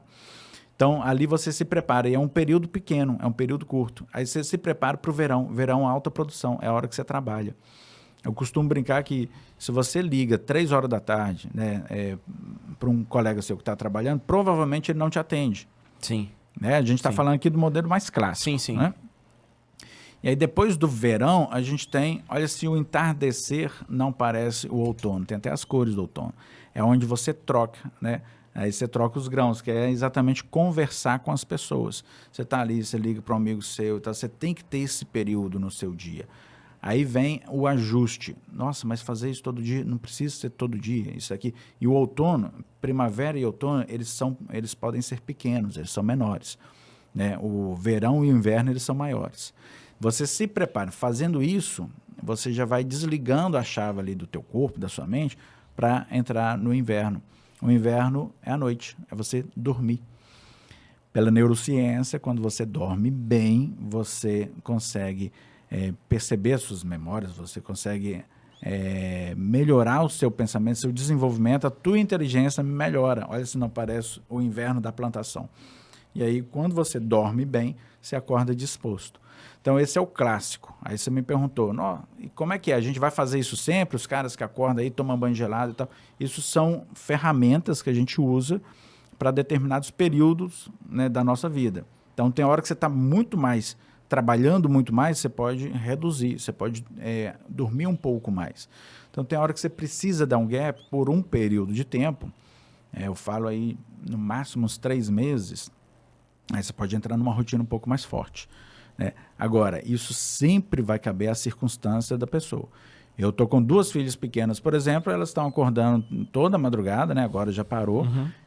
Então, ali você se prepara, e é um período pequeno, é um período curto. Aí você se prepara para o verão. Verão, alta produção, é a hora que você trabalha. Eu costumo brincar que se você liga 3 horas da tarde, né, para um colega seu que está trabalhando, provavelmente ele não te atende. Sim. Né? A gente está falando aqui do modelo mais clássico. Sim, sim. Né? E aí, depois do verão, a gente tem... Olha, se o entardecer não parece o outono, tem até as cores do outono. É onde você troca, né? Aí você troca os grãos, que é exatamente conversar com as pessoas. Você está ali, você liga para um amigo seu, tá? Você tem que ter esse período no seu dia. Aí vem o ajuste. Nossa, mas fazer isso todo dia, não precisa ser todo dia, isso aqui. E o outono, primavera e outono, eles podem ser pequenos, eles são menores. Né? O verão e o inverno, eles são maiores. Você se prepara. Fazendo isso, você já vai desligando a chave ali do teu corpo, da sua mente, para entrar no inverno. O inverno é a noite, é você dormir. Pela neurociência, quando você dorme bem, você consegue perceber as suas memórias, você consegue melhorar o seu pensamento, seu desenvolvimento, a tua inteligência melhora. Olha se não parece o inverno da plantação. E aí, quando você dorme bem, você acorda disposto. Então, esse é o clássico. Aí você me perguntou, e como é que é? A gente vai fazer isso sempre? Os caras que acordam aí, tomam banho gelado e tal. Isso são ferramentas que a gente usa para determinados períodos, né, da nossa vida. Então, tem hora que você está trabalhando muito mais, você pode reduzir, você pode dormir um pouco mais. Então, tem hora que você precisa dar um gap por um período de tempo. Eu falo aí, no máximo, uns 3 meses. Aí você pode entrar numa rotina um pouco mais forte. Né? Agora, isso sempre vai caber à circunstância da pessoa. Eu estou com 2 filhas pequenas, por exemplo, elas estão acordando toda madrugada, né? Agora já parou,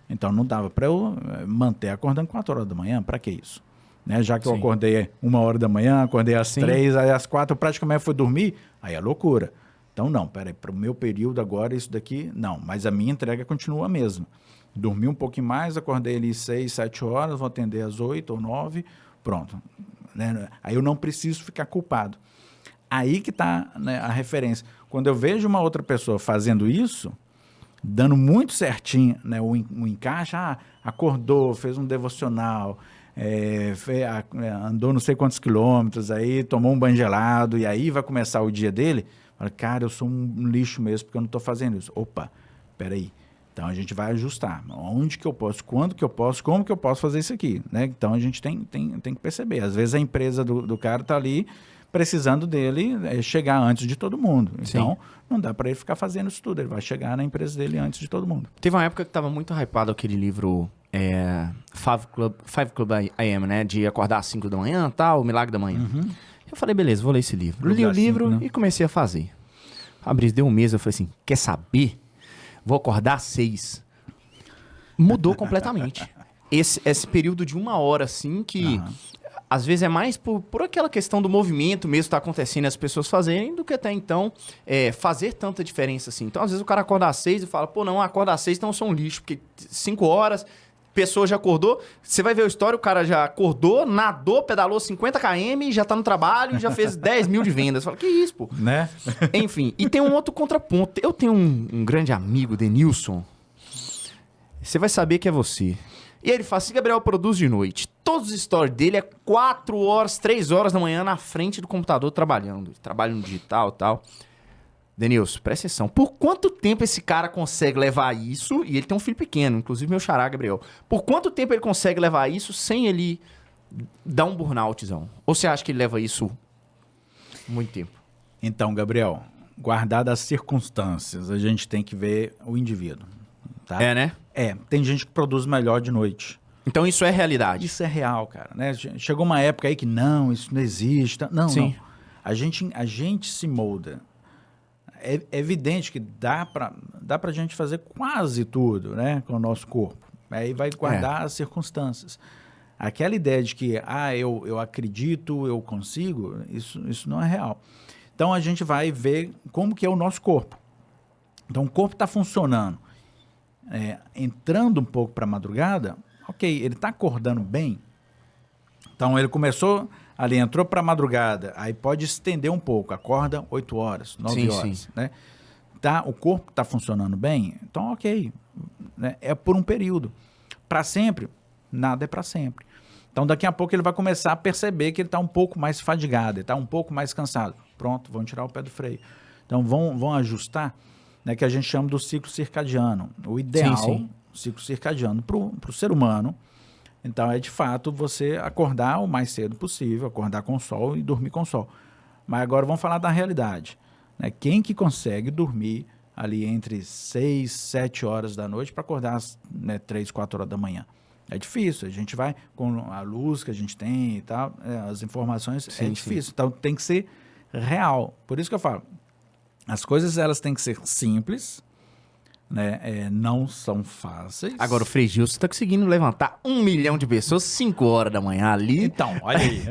então não dava para eu manter acordando 4 horas da manhã, para que isso? Né? Já que eu acordei 1 hora da manhã, acordei às 3, aí às 4 eu praticamente fui dormir, aí é loucura. Então não, peraí, para o meu período agora isso daqui, não, mas a minha entrega continua a mesma. Dormi um pouquinho mais, acordei ali 6, 7 horas, vou atender às 8 ou 9, pronto. Né? Aí eu não preciso ficar culpado. Aí que está, né, a referência. Quando eu vejo uma outra pessoa fazendo isso, dando muito certinho, né, o encaixe, acordou, fez um devocional, andou não sei quantos quilômetros, aí tomou um banho gelado, e aí vai começar o dia dele, fala, cara, eu sou um lixo mesmo, porque eu não estou fazendo isso. Opa, peraí. Então, a gente vai ajustar. Onde que eu posso, quando que eu posso, como que eu posso fazer isso aqui, né? Então, a gente tem que perceber. Às vezes, a empresa do cara está ali precisando dele chegar antes de todo mundo. Então, não dá para ele ficar fazendo isso tudo. Ele vai chegar na empresa dele antes de todo mundo. Teve uma época que estava muito hypado aquele livro Five Club I.M., né? De acordar às 5 da manhã, tal, o Milagre da Manhã. Eu falei, beleza, vou ler esse livro. Li o livro, né? E comecei a fazer. Fabrício, deu um mês, eu falei assim, quer saber? Vou acordar às 6. Mudou completamente. Esse período de 1 hora, assim, que às vezes é mais por aquela questão do movimento mesmo que tá acontecendo e as pessoas fazerem, do que até então fazer tanta diferença assim. Então, às vezes o cara acorda às 6 e fala, pô, não, acorda às 6, então eu sou um lixo, porque 5 horas, pessoa já acordou, você vai ver a história, o cara já acordou, nadou, pedalou 50 km, já tá no trabalho, já fez 10 mil de vendas. Fala, que isso, pô? Né? Enfim, e tem um outro contraponto. Eu tenho um grande amigo, Denilson, você vai saber que é você. E ele fala assim, Gabriel, produz de noite. Todos os stories dele 4 horas, 3 horas da manhã na frente do computador trabalhando. Trabalho no digital e tal. Denilson, presta atenção. Por quanto tempo esse cara consegue levar isso? E ele tem um filho pequeno, inclusive meu xará, Gabriel. Por quanto tempo ele consegue levar isso sem ele dar um burnoutzão? Ou você acha que ele leva isso muito tempo? Então, Gabriel, guardadas as circunstâncias, a gente tem que ver o indivíduo. Tá? Né? Tem gente que produz melhor de noite. Então isso é realidade. Isso é real, cara. Né? Chegou uma época aí que não, isso não existe. Não, Sim. não. A gente se molda. É evidente que dá pra gente fazer quase tudo, né, com o nosso corpo. Aí vai guardar as circunstâncias. Aquela ideia de que, eu acredito, eu consigo, isso não é real. Então, a gente vai ver como que é o nosso corpo. Então, o corpo está funcionando. Entrando um pouco para a madrugada, ok, ele está acordando bem. Então, ele começou ali, entrou para a madrugada, aí pode estender um pouco, acorda 8 horas, 9 horas. Sim. Né? O corpo está funcionando bem, então ok, né? É por um período. Para sempre, nada é para sempre. Então, daqui a pouco ele vai começar a perceber que ele está um pouco mais fadigado, ele está um pouco mais cansado. Pronto, vão tirar o pé do freio. Então, vão ajustar, né, que a gente chama do ciclo circadiano. O ideal, ciclo circadiano para o ser humano, então é de fato você acordar o mais cedo possível, acordar com o sol e dormir com o sol. Mas agora vamos falar da realidade. Né? Quem que consegue dormir ali entre 6, 7 horas da noite para acordar às 3, 4 horas da manhã? É difícil, a gente vai com a luz que a gente tem e tal, as informações, é difícil. Então tem que ser real. Por isso que eu falo, as coisas elas têm que ser simples, né? Não são fáceis. Agora o Frei Gilson está conseguindo levantar 1 milhão de pessoas 5 horas da manhã ali. Então, olha aí.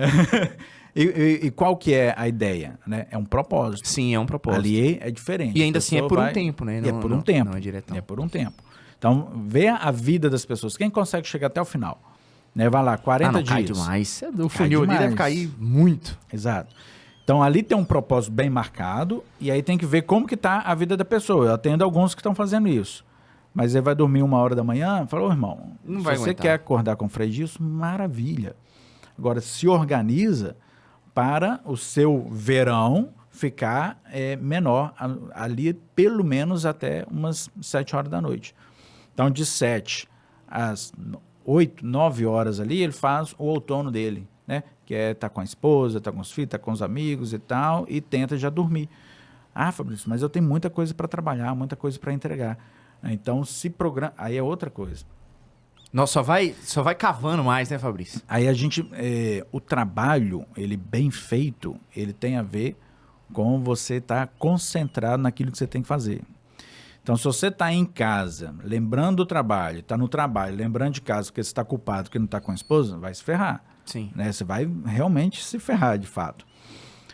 E qual que é a ideia? Né? É um propósito. Sim, é um propósito. Ali é diferente. E ainda assim é por um tempo, né? É por um tempo. Não é diretão. É por um tempo. Então, vê a vida das pessoas. Quem consegue chegar até o final? Né? Vai lá, 40 dias. Cai demais. O funil ali deve cair muito. Exato. Então, ali tem um propósito bem marcado e aí tem que ver como que está a vida da pessoa. Eu atendo alguns que estão fazendo isso. Mas ele vai dormir 1 hora da manhã, falou, irmão, não se vai você aguentar. quer acordar com o Frei Gilson, maravilha. Agora, se organiza para o seu verão ficar menor, ali pelo menos até umas 7 horas da noite. Então, de 7 às 8, 9 horas ali, ele faz o outono dele, né? Que é estar com a esposa, estar com os filhos, estar com os amigos e tal, e tenta já dormir. Ah, Fabrício, mas eu tenho muita coisa para trabalhar, muita coisa para entregar. Então, se programa... Aí é outra coisa. Nossa, só vai cavando mais, né, Fabrício? Aí a gente... o trabalho, ele bem feito, ele tem a ver com você estar concentrado naquilo que você tem que fazer. Então, se você está em casa, lembrando do trabalho, está no trabalho, lembrando de casa porque você está culpado que não está com a esposa, vai se ferrar. Sim. Né? Você vai realmente se ferrar, de fato.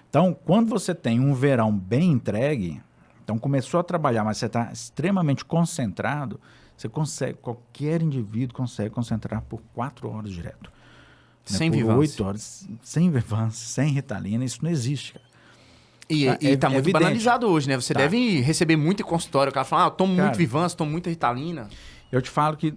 Então, quando você tem um verão bem entregue, então começou a trabalhar, mas você está extremamente concentrado, você consegue, qualquer indivíduo consegue concentrar por 4 horas direto. Sem por vivância. 8 horas, sem vivância, sem Ritalina, isso não existe, cara. E tá muito evidente. Banalizado hoje, né? Você deve receber muito em consultório. O cara fala, eu tomo muito Vivance, tomo muita Ritalina. Eu te falo que,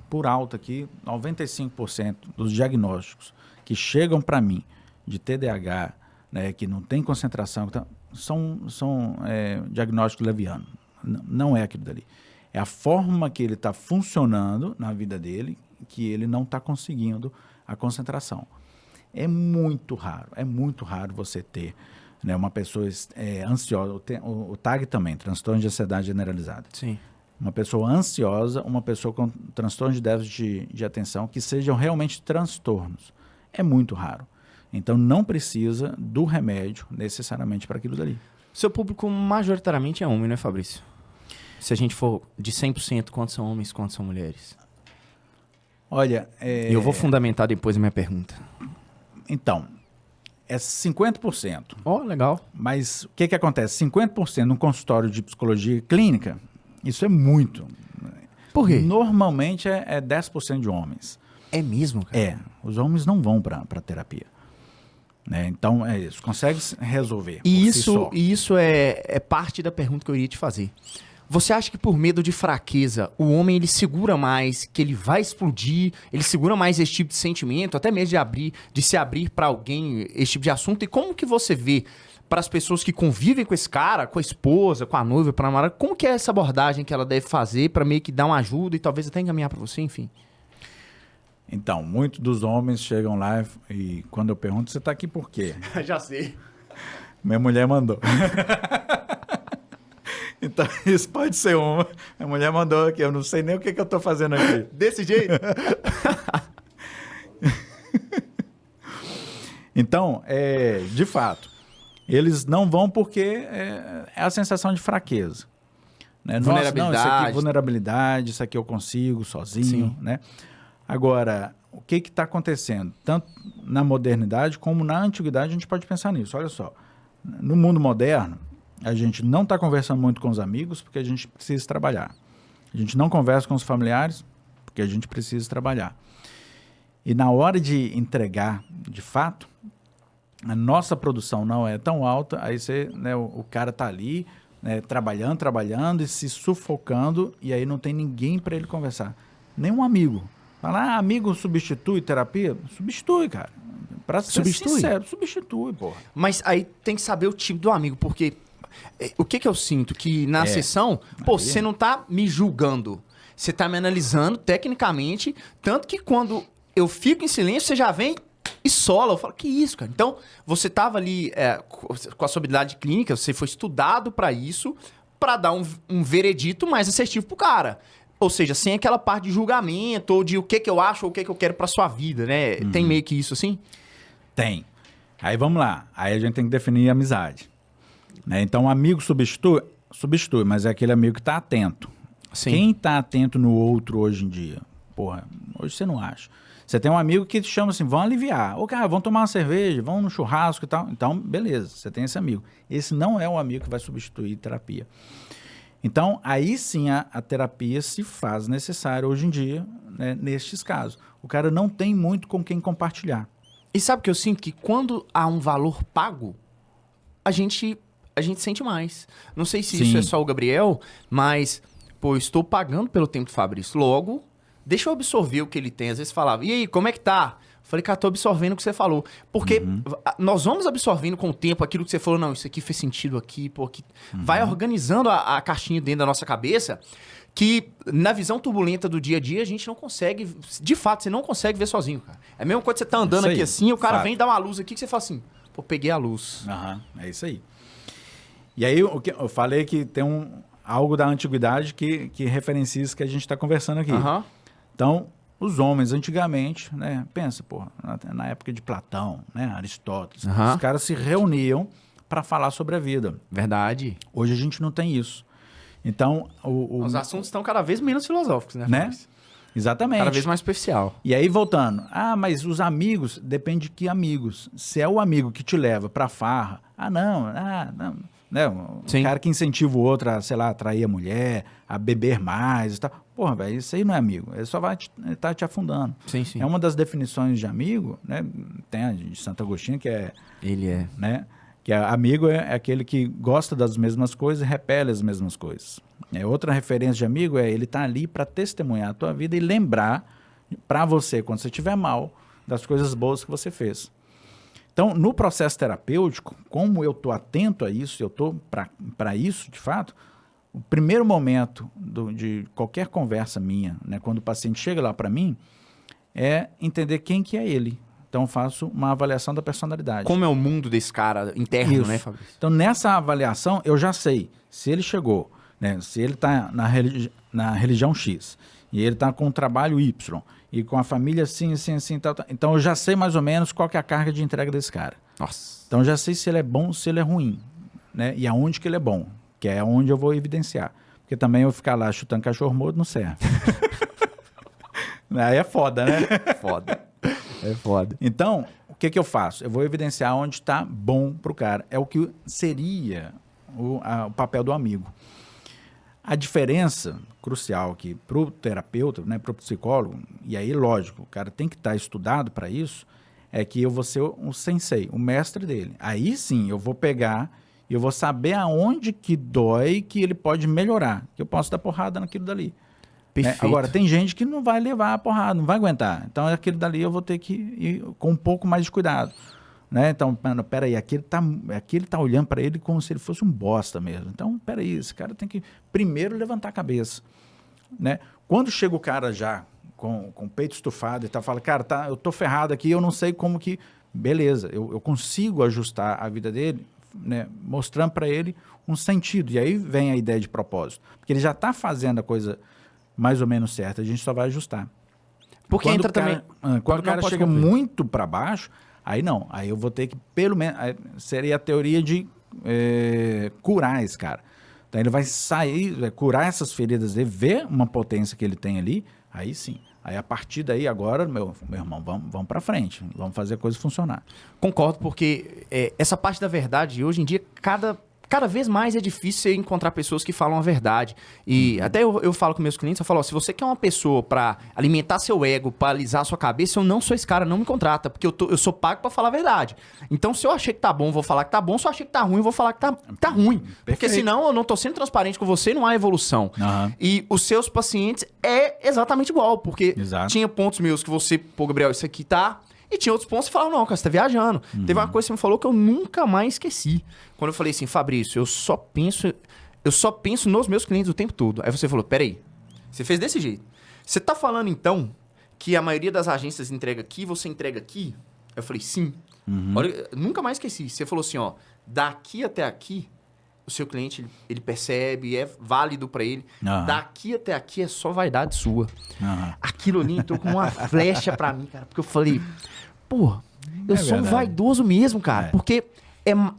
por alto aqui, 95% dos diagnósticos que chegam para mim de TDAH, né, que não tem concentração, são diagnósticos levianos. Não é aquilo dali. É a forma que ele está funcionando na vida dele que ele não está conseguindo a concentração. É muito raro você ter, né, uma pessoa ansiosa, o TAG também, transtorno de ansiedade generalizada. Sim. Uma pessoa ansiosa, uma pessoa com transtorno de déficit de atenção, que sejam realmente transtornos. É muito raro. Então, não precisa do remédio necessariamente para aquilo dali. Seu público majoritariamente é homem, né, Fabrício? Se a gente for de 100%, quantos são homens, quantos são mulheres? Olha... Eu vou fundamentar depois a minha pergunta. Então, é 50%. Legal. Mas o que acontece? 50% num consultório de psicologia clínica, isso é muito. Por quê? Normalmente é 10% de homens. É mesmo, cara? Os homens não vão para terapia. Né? Então, é isso. Consegue resolver. E isso é parte da pergunta que eu iria te fazer. Você acha que por medo de fraqueza, o homem ele segura mais, que ele vai explodir, ele segura mais esse tipo de sentimento, até mesmo de se abrir para alguém, esse tipo de assunto? E como que você vê para as pessoas que convivem com esse cara, com a esposa, com a noiva, para a namorada, como que é essa abordagem que ela deve fazer para meio que dar uma ajuda e talvez até encaminhar para você, enfim? Então, muitos dos homens chegam lá e quando eu pergunto, você está aqui por quê? Já sei. Minha mulher mandou. Então, isso pode ser uma. A mulher mandou aqui, eu não sei nem o que eu estou fazendo aqui. Desse jeito? Então, de fato, eles não vão porque é a sensação de fraqueza. Né? Vulnerabilidade. Nossa, não, isso aqui, vulnerabilidade, isso aqui eu consigo sozinho, né? Agora, o que está acontecendo? Tanto na modernidade como na antiguidade, a gente pode pensar nisso. Olha só, no mundo moderno, a gente não está conversando muito com os amigos porque a gente precisa trabalhar. A gente não conversa com os familiares porque a gente precisa trabalhar. E na hora de entregar, de fato, a nossa produção não é tão alta, aí você, né, o cara está ali, né, trabalhando e se sufocando, e aí não tem ninguém para ele conversar. Nenhum amigo. Falar, amigo substitui terapia? Substitui, cara. Pra ser sincero, substitui, porra. Mas aí tem que saber o tipo do amigo, porque o que eu sinto? Que na sessão, você não tá me julgando. Você tá me analisando tecnicamente, tanto que quando eu fico em silêncio, você já vem e sola. Eu falo, que isso, cara? Então, você tava ali com a sua habilidade clínica, você foi estudado pra isso, pra dar um veredito mais assertivo pro cara. Ou seja, sem aquela parte de julgamento, ou de o que eu acho, ou o que eu quero pra sua vida, né? Tem meio que isso assim? Tem. Aí vamos lá. Aí a gente tem que definir a amizade. Né? Então, amigo substitui, mas é aquele amigo que tá atento. Sim. Quem tá atento no outro hoje em dia? Porra, hoje você não acha. Você tem um amigo que te chama assim, vão aliviar. Ô, cara, vamos tomar uma cerveja, vamos no churrasco e tal. Então, beleza, você tem esse amigo. Esse não é um amigo que vai substituir terapia. Então, aí sim a terapia se faz necessária hoje em dia, né, nestes casos. O cara não tem muito com quem compartilhar. E sabe o que eu sinto? Que quando há um valor pago, a gente sente mais. Não sei se isso é só o Gabriel, mas, pô, eu estou pagando pelo tempo do Fabrício. Logo, deixa eu absorver o que ele tem. Às vezes falava, e aí, como é que tá? Falei, cara, tô absorvendo o que você falou. Porque nós vamos absorvendo com o tempo aquilo que você falou, não, isso aqui fez sentido aqui, pô, aqui. Vai organizando a caixinha dentro da nossa cabeça, que na visão turbulenta do dia a dia, a gente não consegue, de fato, você não consegue ver sozinho, cara. É mesmo quando você tá andando aqui assim, o cara vem dar uma luz aqui, que você fala assim, pô, peguei a luz. É isso aí. E aí, eu falei que tem algo da antiguidade que referencia isso que a gente está conversando aqui. Então, os homens antigamente, né, pensa, porra, na época de Platão, né, Aristóteles, os caras se reuniam para falar sobre a vida. Verdade. Hoje a gente não tem isso. Então, os assuntos estão cada vez menos filosóficos, né? Exatamente. Cada vez mais superficial. E aí, voltando, mas os amigos, depende de que amigos. Se é o amigo que te leva pra farra, não, né? Um cara que incentiva o outro a, sei lá, atrair a mulher, a beber mais e tal. Porra, velho, isso aí não é amigo. Ele só vai estar te afundando. Sim, sim. É uma das definições de amigo, né? Tem a de Santo Agostinho, que é... Ele é. Né? Que amigo é aquele que gosta das mesmas coisas e repele as mesmas coisas. Outra referência de amigo ele tá ali para testemunhar a tua vida e lembrar para você, quando você estiver mal, das coisas boas que você fez. Então, no processo terapêutico, como eu estou atento a isso, eu estou para isso, de fato, o primeiro momento de qualquer conversa minha, né, quando o paciente chega lá para mim, é entender quem que é ele. Então, eu faço uma avaliação da personalidade. Como é o mundo desse cara interno, isso, né, Fabrício? Então, nessa avaliação, eu já sei se ele chegou, né, se ele está na religião X, e ele está com o trabalho Y, e com a família assim, tal. Então, eu já sei mais ou menos qual que é a carga de entrega desse cara. Nossa. Então, eu já sei se ele é bom, se ele é ruim, né, e aonde que ele é bom, que é onde eu vou evidenciar. Porque também eu ficar lá chutando cachorro morto não serve. Aí é foda, né? Foda. É foda. Então, o que eu faço? Eu vou evidenciar onde está bom para o cara. É o que seria o papel do amigo. A diferença crucial aqui para o terapeuta, né, para o psicólogo, e aí, lógico, o cara tem que estar estudado para isso, é que eu vou ser o sensei, o mestre dele. Aí sim, eu vou pegar e eu vou saber aonde que dói, que ele pode melhorar, que eu posso dar porrada naquilo dali. Perfeito. Agora, tem gente que não vai levar a porrada, não vai aguentar. Então, aquele dali eu vou ter que ir com um pouco mais de cuidado. Né? Então, peraí, aqui ele tá olhando para ele como se ele fosse um bosta mesmo. Então, peraí, esse cara tem que primeiro levantar a cabeça. Né? Quando chega o cara já com o peito estufado e tal, fala, cara, eu tô ferrado aqui, eu não sei como que... Beleza, eu consigo ajustar a vida dele, né, mostrando para ele um sentido. E aí vem a ideia de propósito. Porque ele já está fazendo a coisa mais ou menos certa, a gente só vai ajustar. Porque quando entra o cara, também... Quando o cara chega muito para baixo, Aí não, aí eu vou ter que, pelo menos, seria a teoria de curar esse cara. Então ele vai sair, curar essas feridas dele, ver uma potência que ele tem ali, aí sim. Aí a partir daí agora, meu irmão, vamos para frente, vamos fazer a coisa funcionar. Concordo, porque essa parte da verdade, hoje em dia, cada vez mais é difícil você encontrar pessoas que falam a verdade. E até eu falo com meus clientes, eu falo, ó, se você quer uma pessoa pra alimentar seu ego, pra alisar a sua cabeça, eu não sou esse cara, não me contrata, porque eu sou pago pra falar a verdade. Então, se eu achei que tá bom, eu vou falar que tá bom. Se eu achei que tá ruim, eu vou falar que tá ruim. Perfeito. Porque senão eu não tô sendo transparente com você, não há evolução. Uhum. E os seus pacientes é exatamente igual, porque Exato. tinha pontos meus que você, pô, Gabriel, isso aqui tá... E tinha outros pontos que falavam, não, cara, você tá viajando. Teve uma coisa que você me falou que eu nunca mais esqueci. Quando eu falei assim, Fabrício, eu só penso nos meus clientes o tempo todo. Aí você falou, peraí, você fez desse jeito. Você tá falando, então, que a maioria das agências entrega aqui, você entrega aqui? Eu falei, sim. Olha, nunca mais esqueci. Você falou assim, ó, daqui até aqui, o seu cliente, ele percebe, é válido pra ele. Daqui até aqui é só vaidade sua. Aquilo ali entrou como uma flecha pra mim, cara. Porque eu falei, pô, eu sou verdade. um vaidoso mesmo, cara. Porque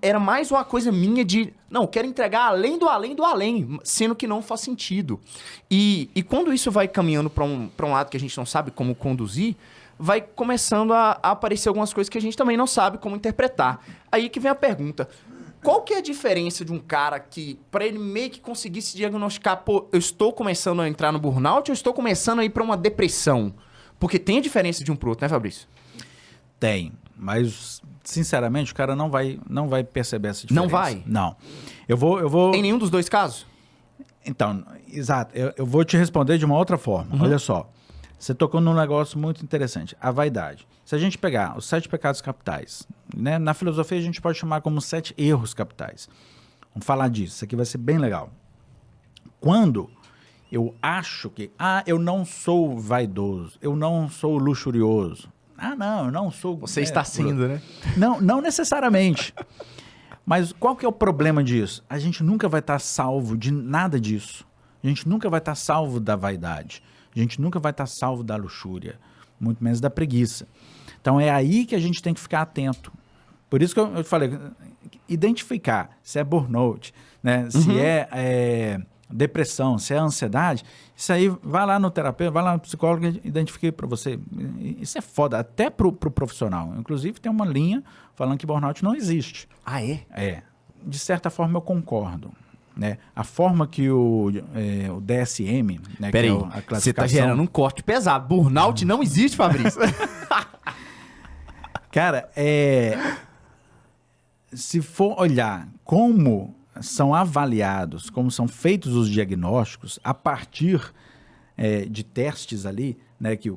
era mais uma coisa minha de... Não, eu quero entregar além do além do além, sendo que não faz sentido. E quando isso vai caminhando pra um lado que a gente não sabe como conduzir, vai começando a aparecer algumas coisas que a gente também não sabe como interpretar. Aí que vem a pergunta... Qual que é a diferença de um cara que, para ele meio que conseguir se diagnosticar, pô, eu estou começando a entrar no burnout ou eu estou começando a ir para uma depressão? Porque tem a diferença de um pro outro, né, Fabrício? Tem, mas sinceramente o cara não vai perceber essa diferença. Não vai? Não. Eu vou... Em nenhum dos dois casos? Então, exato. Eu vou te responder de uma outra forma. Olha só. Você tocou num negócio muito interessante. A vaidade. Se a gente pegar os 7 pecados capitais, né, na filosofia a gente pode chamar como 7 erros capitais. Vamos falar disso. Isso aqui vai ser bem legal. Quando eu acho que... eu não sou vaidoso. Eu não sou luxurioso. Não, eu não sou... Você está sendo, né? Não necessariamente. Mas qual que é o problema disso? A gente nunca vai estar salvo de nada disso. A gente nunca vai estar salvo da vaidade. A gente nunca vai estar salvo da luxúria. Muito menos da preguiça. Então é aí que a gente tem que ficar atento. Por isso que eu falei, identificar se é burnout, né? Se é depressão, se é ansiedade, isso aí vai lá no terapeuta, vai lá no psicólogo e identifique para você. Isso é foda, até pro profissional. Inclusive tem uma linha falando que burnout não existe. Ah, é? É. De certa forma eu concordo. Né? A forma que o DSM, né, Peraí, que é a classificação... você tá gerando um corte pesado. Burnout não existe, Fabrício. Cara, se for olhar como são avaliados, como são feitos os diagnósticos a partir de testes ali, né, que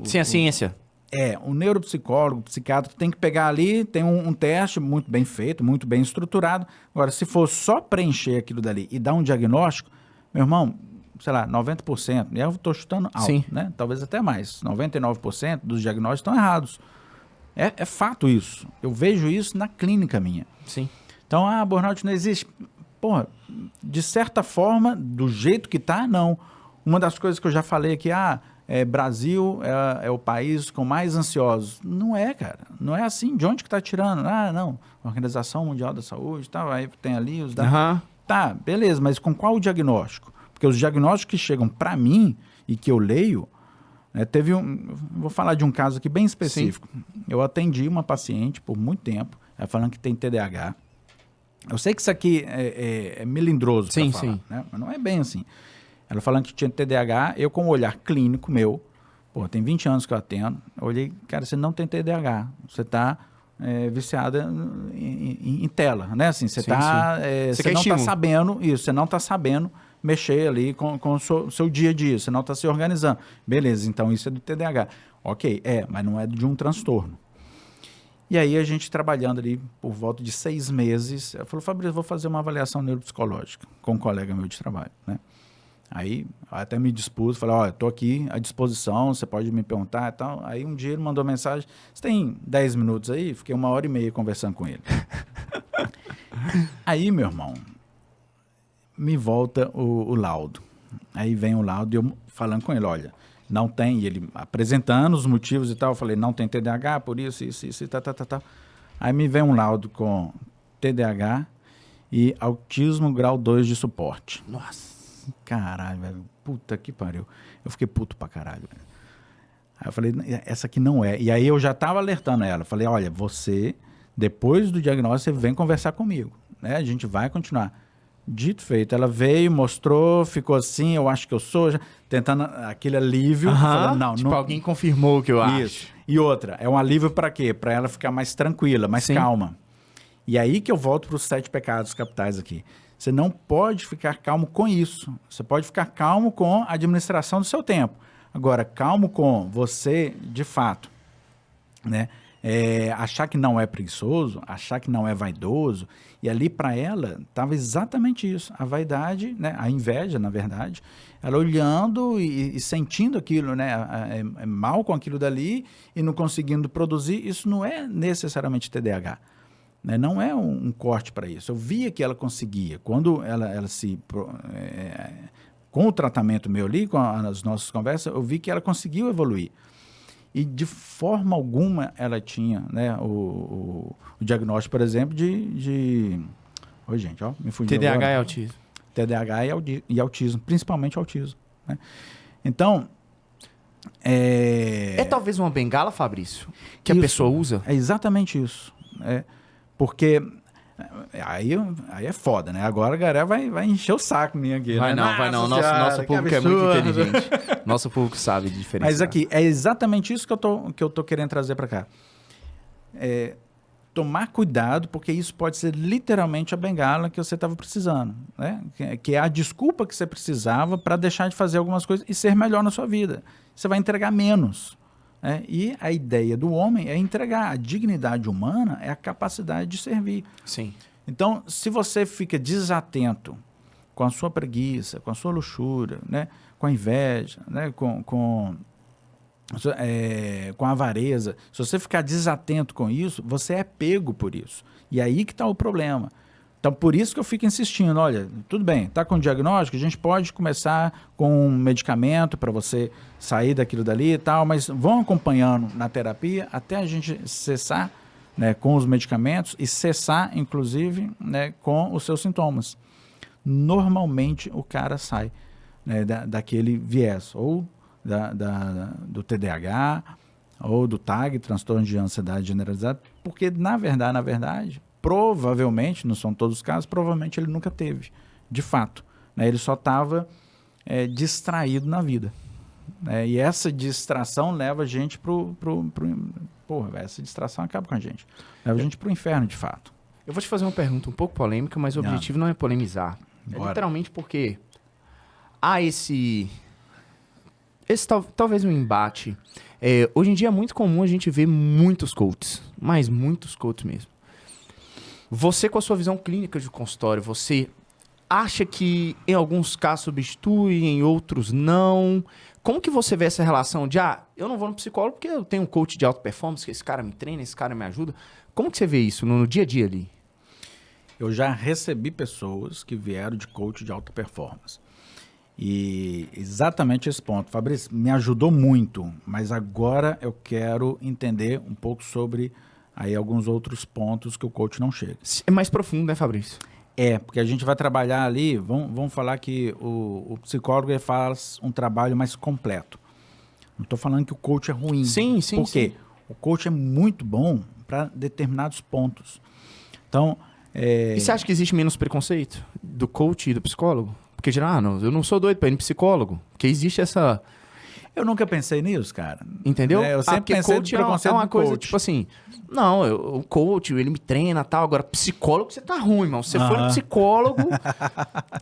Sim, a ciência. O neuropsicólogo, o psiquiatra tem que pegar ali, tem um teste muito bem feito, muito bem estruturado. Agora, se for só preencher aquilo dali e dar um diagnóstico, meu irmão, sei lá, 90%, eu estou chutando alto, Sim. né? Talvez até mais, 99% dos diagnósticos estão errados. É fato isso. Eu vejo isso na clínica minha. Sim. Então, burnout não existe. Porra, de certa forma, do jeito que tá, não. Uma das coisas que eu já falei aqui, Brasil é o país com mais ansiosos. Não é, cara. Não é assim. De onde que tá tirando? Não. Organização Mundial da Saúde, tá, aí tem ali os dados. Tá, beleza, mas com qual diagnóstico? Porque os diagnósticos que chegam para mim e que eu leio, vou falar de um caso aqui bem específico. Sim. Eu atendi uma paciente por muito tempo, ela falando que tem TDAH. Eu sei que isso aqui é melindroso para falar, né? Mas não é bem assim. Ela falando que tinha TDAH, eu com o olhar clínico meu, tem 20 anos que eu atendo, eu olhei, cara, você não tem TDAH, você está viciada em tela, né? Assim, você não está sabendo isso, você não está sabendo mexer ali com o seu dia a dia, você não está se organizando. Beleza, então isso é do TDAH. Ok, mas não é de um transtorno. E aí a gente trabalhando ali por volta de 6 meses, eu falei, Fabrício, vou fazer uma avaliação neuropsicológica com um colega meu de trabalho, né? Aí até me dispus, falei, estou aqui à disposição, você pode me perguntar e tal. Aí um dia ele mandou mensagem, você tem 10 minutos aí? Fiquei 1h30 conversando com ele. Aí, meu irmão, me volta o laudo. Aí vem o laudo e eu falando com ele, olha, não tem. E ele apresentando os motivos e tal, eu falei, não tem TDAH, por isso, tá. Aí me vem um laudo com TDAH e autismo grau 2 de suporte. Nossa. Caralho, velho. Puta que pariu. Eu fiquei puto pra caralho, velho. Aí eu falei, essa aqui não é. E aí eu já tava alertando ela. Eu falei, olha, você, depois do diagnóstico, você vem conversar comigo, né? A gente vai continuar. Dito feito, ela veio, mostrou, ficou assim, eu acho que eu sou, já, tentando aquele alívio. Falando, não, tipo, não, alguém confirmou o que eu isso. acho. E outra, é um alívio para quê? Para ela ficar mais tranquila, mais Sim. calma. E aí que eu volto para os 7 pecados capitais aqui. Você não pode ficar calmo com isso. Você pode ficar calmo com a administração do seu tempo. Agora, calmo com você, de fato, né? Achar que não é preguiçoso, achar que não é vaidoso. E ali para ela estava exatamente isso. A vaidade, né? A inveja, na verdade. Ela olhando e sentindo aquilo, né? Mal com aquilo dali e não conseguindo produzir. Isso não é necessariamente TDAH. Né? Não é um corte para isso. Eu via que ela conseguia. Quando ela se... com o tratamento meu ali, com as nossas conversas, eu vi que ela conseguiu evoluir. E de forma alguma ela tinha, né, o diagnóstico, por exemplo, de... Oi, gente, ó, me fugiu TDAH agora. e autismo. TDAH e autismo, principalmente autismo. Né? Então... É talvez uma bengala, Fabrício, que a Isso. pessoa usa? É exatamente isso. Porque... Aí é foda, né? Agora a galera vai encher o saco minha aqui. Vai né? não, vai não. Nossa Nosso senhora, público que é muito absurdo. inteligente. Nosso público sabe de diferenciar. Mas aqui, é exatamente isso que eu tô querendo trazer para cá. Tomar cuidado, porque isso pode ser literalmente a bengala que você estava precisando, né? Que é a desculpa que você precisava para deixar de fazer algumas coisas e ser melhor na sua vida. Você vai entregar menos. Né? E a ideia do homem é entregar. A dignidade humana é a capacidade de servir. Sim. Então, se você fica desatento com a sua preguiça, com a sua luxúria, né? Com a inveja, né? com a avareza, se você ficar desatento com isso, você é pego por isso. E aí que está o problema. Então, por isso que eu fico insistindo, olha, tudo bem, está com diagnóstico, a gente pode começar com um medicamento para você sair daquilo dali e tal, mas vão acompanhando na terapia até a gente cessar, né, com os medicamentos e cessar, inclusive, né, com os seus sintomas. Normalmente, o cara sai, né, daquele viés, ou do TDAH, ou do TAG, transtorno de ansiedade generalizada, porque, na verdade, provavelmente, não são todos os casos, provavelmente ele nunca teve, de fato. Né? Ele só estava distraído na vida. Né? E essa distração leva a gente Porra, essa distração acaba com a gente. Leva a gente pro inferno, de fato. Eu vou te fazer uma pergunta um pouco polêmica, mas o objetivo não é polemizar. Bora. É literalmente porque há talvez um embate. Hoje em dia é muito comum a gente ver muitos coaches, mas muitos coaches mesmo. Você, com a sua visão clínica de consultório, você acha que em alguns casos substitui, em outros não? Como que você vê essa relação de, eu não vou no psicólogo porque eu tenho um coach de alta performance, que esse cara me treina, esse cara me ajuda. Como que você vê isso no dia a dia ali? Eu já recebi pessoas que vieram de coach de alta performance. E exatamente esse ponto. Fabrício, me ajudou muito, mas agora eu quero entender um pouco sobre aí alguns outros pontos que o coach não chega. É mais profundo, né, Fabrício? Porque a gente vai trabalhar ali, vamos falar que o psicólogo ele faz um trabalho mais completo. Não estou falando que o coach é ruim. Sim. Por quê? O coach é muito bom para determinados pontos. Então... E você acha que existe menos preconceito do coach e do psicólogo? Porque dirá, não, eu não sou doido para ir no psicólogo. Porque existe essa... Eu nunca pensei nisso, cara. Entendeu? Eu sempre pensei coach no preconceito é uma do coisa, coach. tipo assim, não, o coach, ele me treina e tal, agora psicólogo você tá ruim, irmão. Se você for no psicólogo,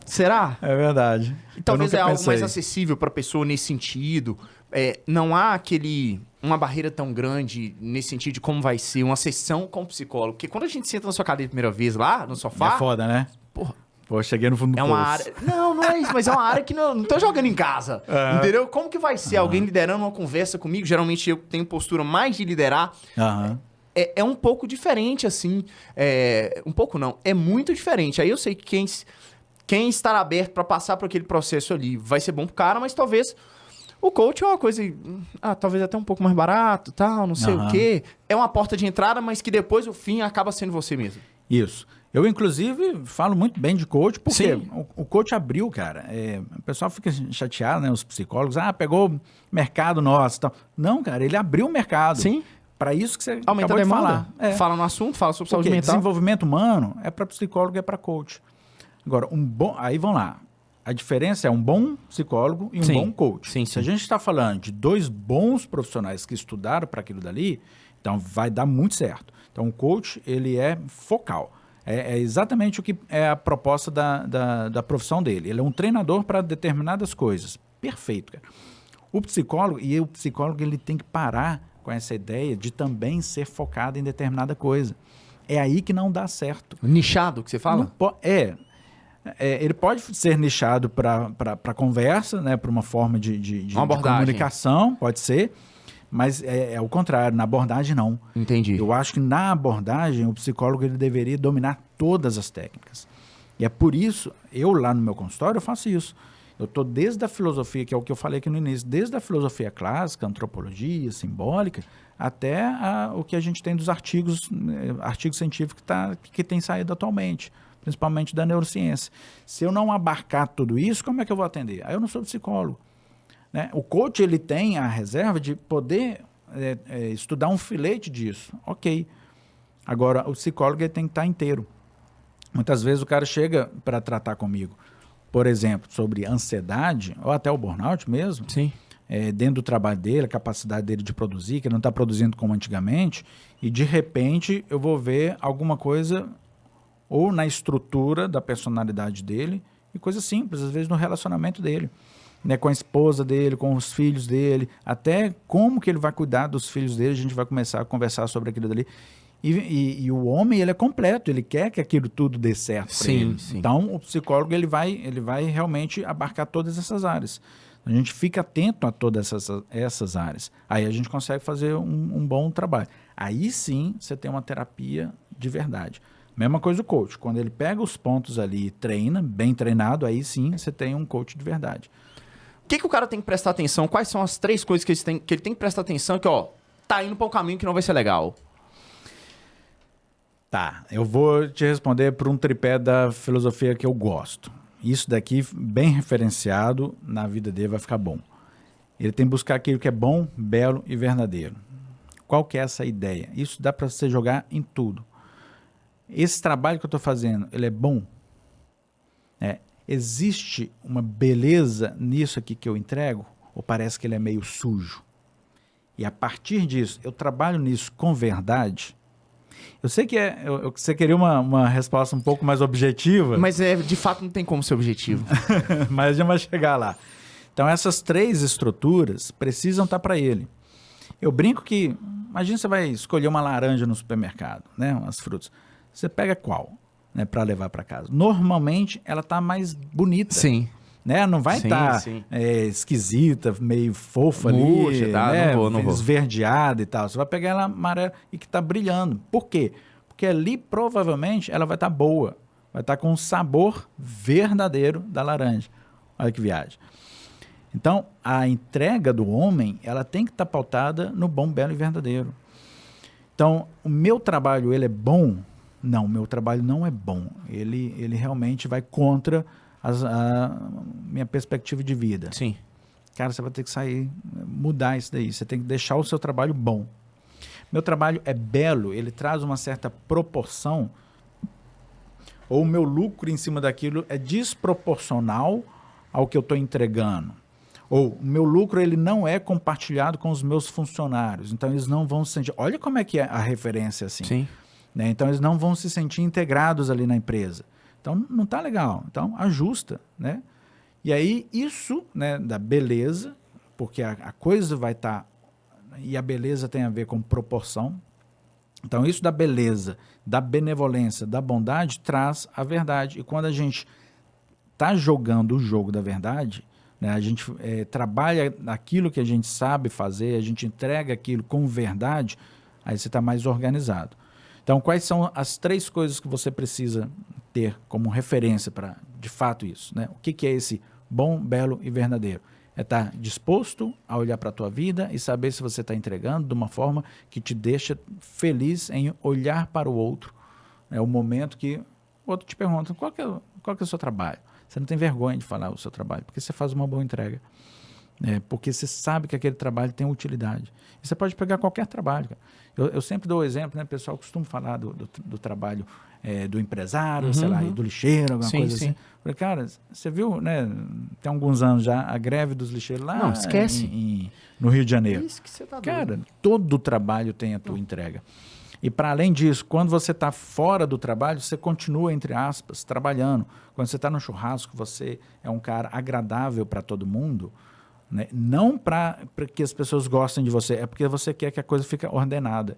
será? É verdade. E talvez Eu nunca algo pensei. mais acessível pra pessoa nesse sentido. Não há uma barreira tão grande nesse sentido de como vai ser uma sessão com o psicólogo. Porque quando a gente senta na sua cadeira a primeira vez lá, no sofá... É foda, né? Porra, Pô, cheguei no fundo do é uma poço. área... Não é isso, mas é uma área que não tô jogando em casa. Entendeu? Como que vai ser alguém liderando uma conversa comigo? Geralmente eu tenho postura mais de liderar. Aham. É um pouco diferente, assim. Um pouco não, é muito diferente. Aí eu sei que quem estar aberto para passar por aquele processo ali vai ser bom pro cara, mas talvez O coach é uma coisa, talvez até um pouco mais barato, tal, não sei o quê. É uma porta de entrada, mas que depois o fim acaba sendo você mesmo. Isso. Eu, inclusive, falo muito bem de coach, porque Sim. o coach abriu, cara. O pessoal fica chateado, né? Os psicólogos, pegou mercado nosso e tal. Não, cara, ele abriu o mercado. Sim. Para isso que você Aumenta a acabou de demanda. falar. Fala no assunto, fala sobre saúde Porque mental. desenvolvimento humano é para psicólogo e é para coach. Agora, aí vamos lá. A diferença é um bom psicólogo e um Sim. bom coach. Sim, Se a gente está falando de dois bons profissionais que estudaram para aquilo dali, então vai dar muito certo. Então, o coach, ele é focal. É exatamente o que é a proposta da profissão dele. Ele é um treinador para determinadas coisas. Perfeito, cara. O psicólogo ele tem que parar com essa ideia de também ser focado em determinada coisa. É aí que não dá certo. Nichado, que você fala? Ele pode ser nichado para conversa, né, para uma forma de comunicação, pode ser, mas é o contrário, na abordagem não. Entendi. Eu acho que na abordagem o psicólogo ele deveria dominar todas as técnicas. E é por isso, eu lá no meu consultório eu faço isso. Eu estou desde a filosofia, que é o que eu falei aqui no início, desde a filosofia clássica, antropologia, simbólica, até o que a gente tem dos artigos científicos que tem saído atualmente, principalmente da neurociência. Se eu não abarcar tudo isso, como é que eu vou atender? Aí eu não sou psicólogo. Né? O coach ele tem a reserva de poder estudar um filete disso. Ok. Agora, o psicólogo ele tem que estar inteiro. Muitas vezes o cara chega para tratar comigo, por exemplo, sobre ansiedade, ou até o burnout mesmo, Sim. Dentro do trabalho dele, a capacidade dele de produzir, que ele não está produzindo como antigamente, e de repente eu vou ver alguma coisa ou na estrutura da personalidade dele, e coisa simples, às vezes no relacionamento dele, né, com a esposa dele, com os filhos dele, até como que ele vai cuidar dos filhos dele, a gente vai começar a conversar sobre aquilo dali. E o homem, ele é completo, ele quer que aquilo tudo dê certo para ele. Sim. Então, o psicólogo, ele vai realmente abarcar todas essas áreas. A gente fica atento a todas essas áreas. Aí a gente consegue fazer um bom trabalho. Aí sim, você tem uma terapia de verdade. Mesma coisa o coach. Quando ele pega os pontos ali e treina, bem treinado, aí sim você tem um coach de verdade. O que o cara tem que prestar atenção? Quais são as 3 coisas que ele tem que prestar atenção que, tá indo para um caminho que não vai ser legal? Tá, eu vou te responder por um tripé da filosofia que eu gosto. Isso daqui, bem referenciado, na vida dele vai ficar bom. Ele tem que buscar aquilo que é bom, belo e verdadeiro. Qual que é essa ideia? Isso dá para você jogar em tudo. Esse trabalho que eu estou fazendo, ele é bom? Existe uma beleza nisso aqui que eu entrego? Ou parece que ele é meio sujo? E a partir disso, eu trabalho nisso com verdade? Eu sei que você queria uma resposta um pouco mais objetiva. Mas de fato não tem como ser objetivo. Mas a gente vai chegar lá. Então essas 3 estruturas precisam estar para ele. Eu brinco que, imagina você vai escolher uma laranja no supermercado, né, umas frutas. Você pega qual, né, para levar para casa? Normalmente ela está mais bonita. Sim. Né? Não vai estar esquisita, meio fofa ali, né? Não vou. Esverdeada e tal. Você vai pegar ela amarela e que está brilhando. Por quê? Porque ali provavelmente ela vai estar boa. Vai estar com o sabor verdadeiro da laranja. Olha que viagem. Então, a entrega do homem, ela tem que estar pautada no bom, belo e verdadeiro. Então, o meu trabalho, ele é bom? Não, o meu trabalho não é bom. Ele realmente vai contra a minha perspectiva de vida. Sim. Cara, você vai ter que sair, mudar isso daí. Você tem que deixar o seu trabalho bom. Meu trabalho é belo, ele traz uma certa proporção, ou o meu lucro em cima daquilo é desproporcional ao que eu estou entregando. Ou o meu lucro ele não é compartilhado com os meus funcionários. Então, eles não vão se sentir... Olha como é que é a referência assim. Sim. Né? Então, eles não vão se sentir integrados ali na empresa. Então, não está legal. Então, ajusta, né? E aí, isso, né, da beleza, porque a coisa vai estar... e a beleza tem a ver com proporção. Então, isso da beleza, da benevolência, da bondade, traz a verdade. E quando a gente está jogando o jogo da verdade, né, a gente trabalha aquilo que a gente sabe fazer, a gente entrega aquilo com verdade, aí você está mais organizado. Então, quais são as 3 coisas que você precisa ter como referência para, de fato, isso? Né? O que é esse bom, belo e verdadeiro? É estar disposto a olhar para a tua vida e saber se você está entregando de uma forma que te deixa feliz em olhar para o outro. É o momento que o outro te pergunta, qual que é o seu trabalho? Você não tem vergonha de falar o seu trabalho, porque você faz uma boa entrega. Porque você sabe que aquele trabalho tem utilidade. E você pode pegar qualquer trabalho. Eu sempre dou o exemplo, né? O pessoal costuma falar do trabalho do empresário, sei lá, e do lixeiro, alguma coisa assim. Falei, cara, você viu, né? Tem alguns anos já, a greve dos lixeiros lá Não, esquece. No Rio de Janeiro. Isso que você tá Cara, doido. todo trabalho tem a tua entrega. E para além disso, quando você está fora do trabalho, você continua, entre aspas, trabalhando. Quando você está no churrasco, você é um cara agradável para todo mundo, né? Não para que as pessoas gostem de você, é porque você quer que a coisa fique ordenada.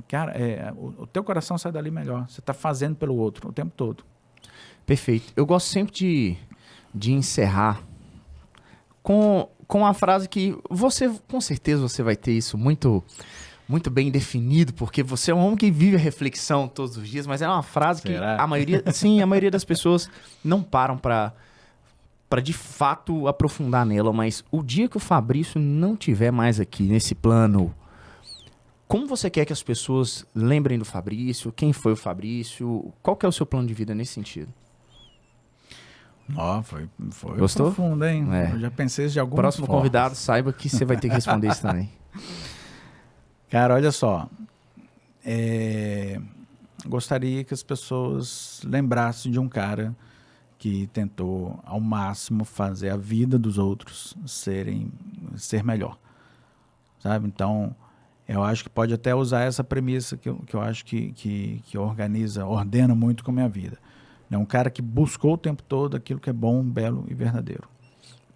Cara, o teu coração sai dali melhor. Você está fazendo pelo outro o tempo todo. Perfeito. Eu gosto sempre de encerrar com a frase que você, com certeza, você vai ter isso muito bem definido, porque você é um homem que vive a reflexão todos os dias, mas é uma frase Será? que a maioria das pessoas não param para de fato aprofundar nela, mas o dia que o Fabrício não tiver mais aqui nesse plano, como você quer que as pessoas lembrem do Fabrício? Quem foi o Fabrício? Qual que é o seu plano de vida nesse sentido? Ó, foi Gostou? profundo, hein? É. Eu já pensei de algumas Próximo formas. convidado, saiba que você vai ter que responder isso também. Cara, olha só. Gostaria que as pessoas lembrassem de um cara que tentou ao máximo fazer a vida dos outros ser melhor. Sabe? Então, eu acho que pode até usar essa premissa que eu acho que ordena muito com a minha vida. É um cara que buscou o tempo todo aquilo que é bom, belo e verdadeiro.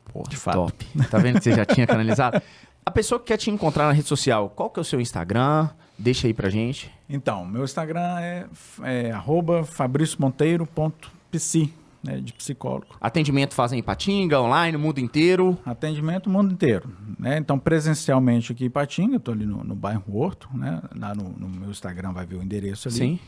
Porra, De fato. top. Tá vendo que você já tinha canalizado? A pessoa que quer te encontrar na rede social, qual que é o seu Instagram? Deixa aí pra gente. Então, meu Instagram é @fabriciomonteiro.psi, né, de psicólogo. Atendimento fazem em Ipatinga, online, no mundo inteiro. Atendimento no mundo inteiro, né? Então, presencialmente aqui em Ipatinga, estou ali no bairro Horto, né? Lá no meu Instagram vai ver o endereço ali. Sim.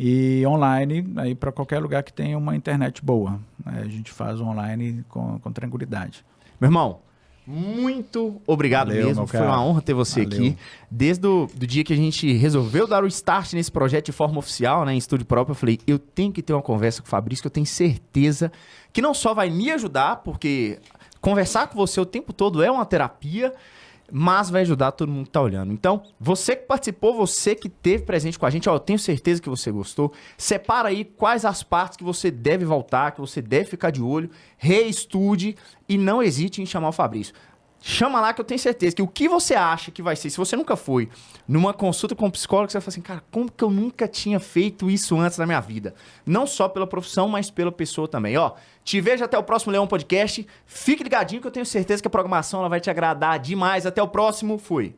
E online, aí para qualquer lugar que tenha uma internet boa, né? A gente faz online com tranquilidade. Meu irmão, muito obrigado Valeu, mesmo. meu Foi cara. uma honra ter você Valeu. aqui. Desde do dia que a gente resolveu dar o start nesse projeto de forma oficial, né, em estúdio próprio, eu falei, eu tenho que ter uma conversa com o Fabrício, que eu tenho certeza que não só vai me ajudar, porque conversar com você o tempo todo é uma terapia, mas vai ajudar todo mundo que tá olhando. Então, você que participou, você que esteve presente com a gente, ó, eu tenho certeza que você gostou. Separa aí quais as partes que você deve voltar, que você deve ficar de olho, reestude e não hesite em chamar o Fabrício. Chama lá que eu tenho certeza que o que você acha que vai ser, se você nunca foi numa consulta com um psicólogo, você vai falar assim, cara, como que eu nunca tinha feito isso antes na minha vida? Não só pela profissão, mas pela pessoa também. Ó, te vejo até o próximo Leão Podcast. Fique ligadinho que eu tenho certeza que a programação ela vai te agradar demais. Até o próximo. Fui.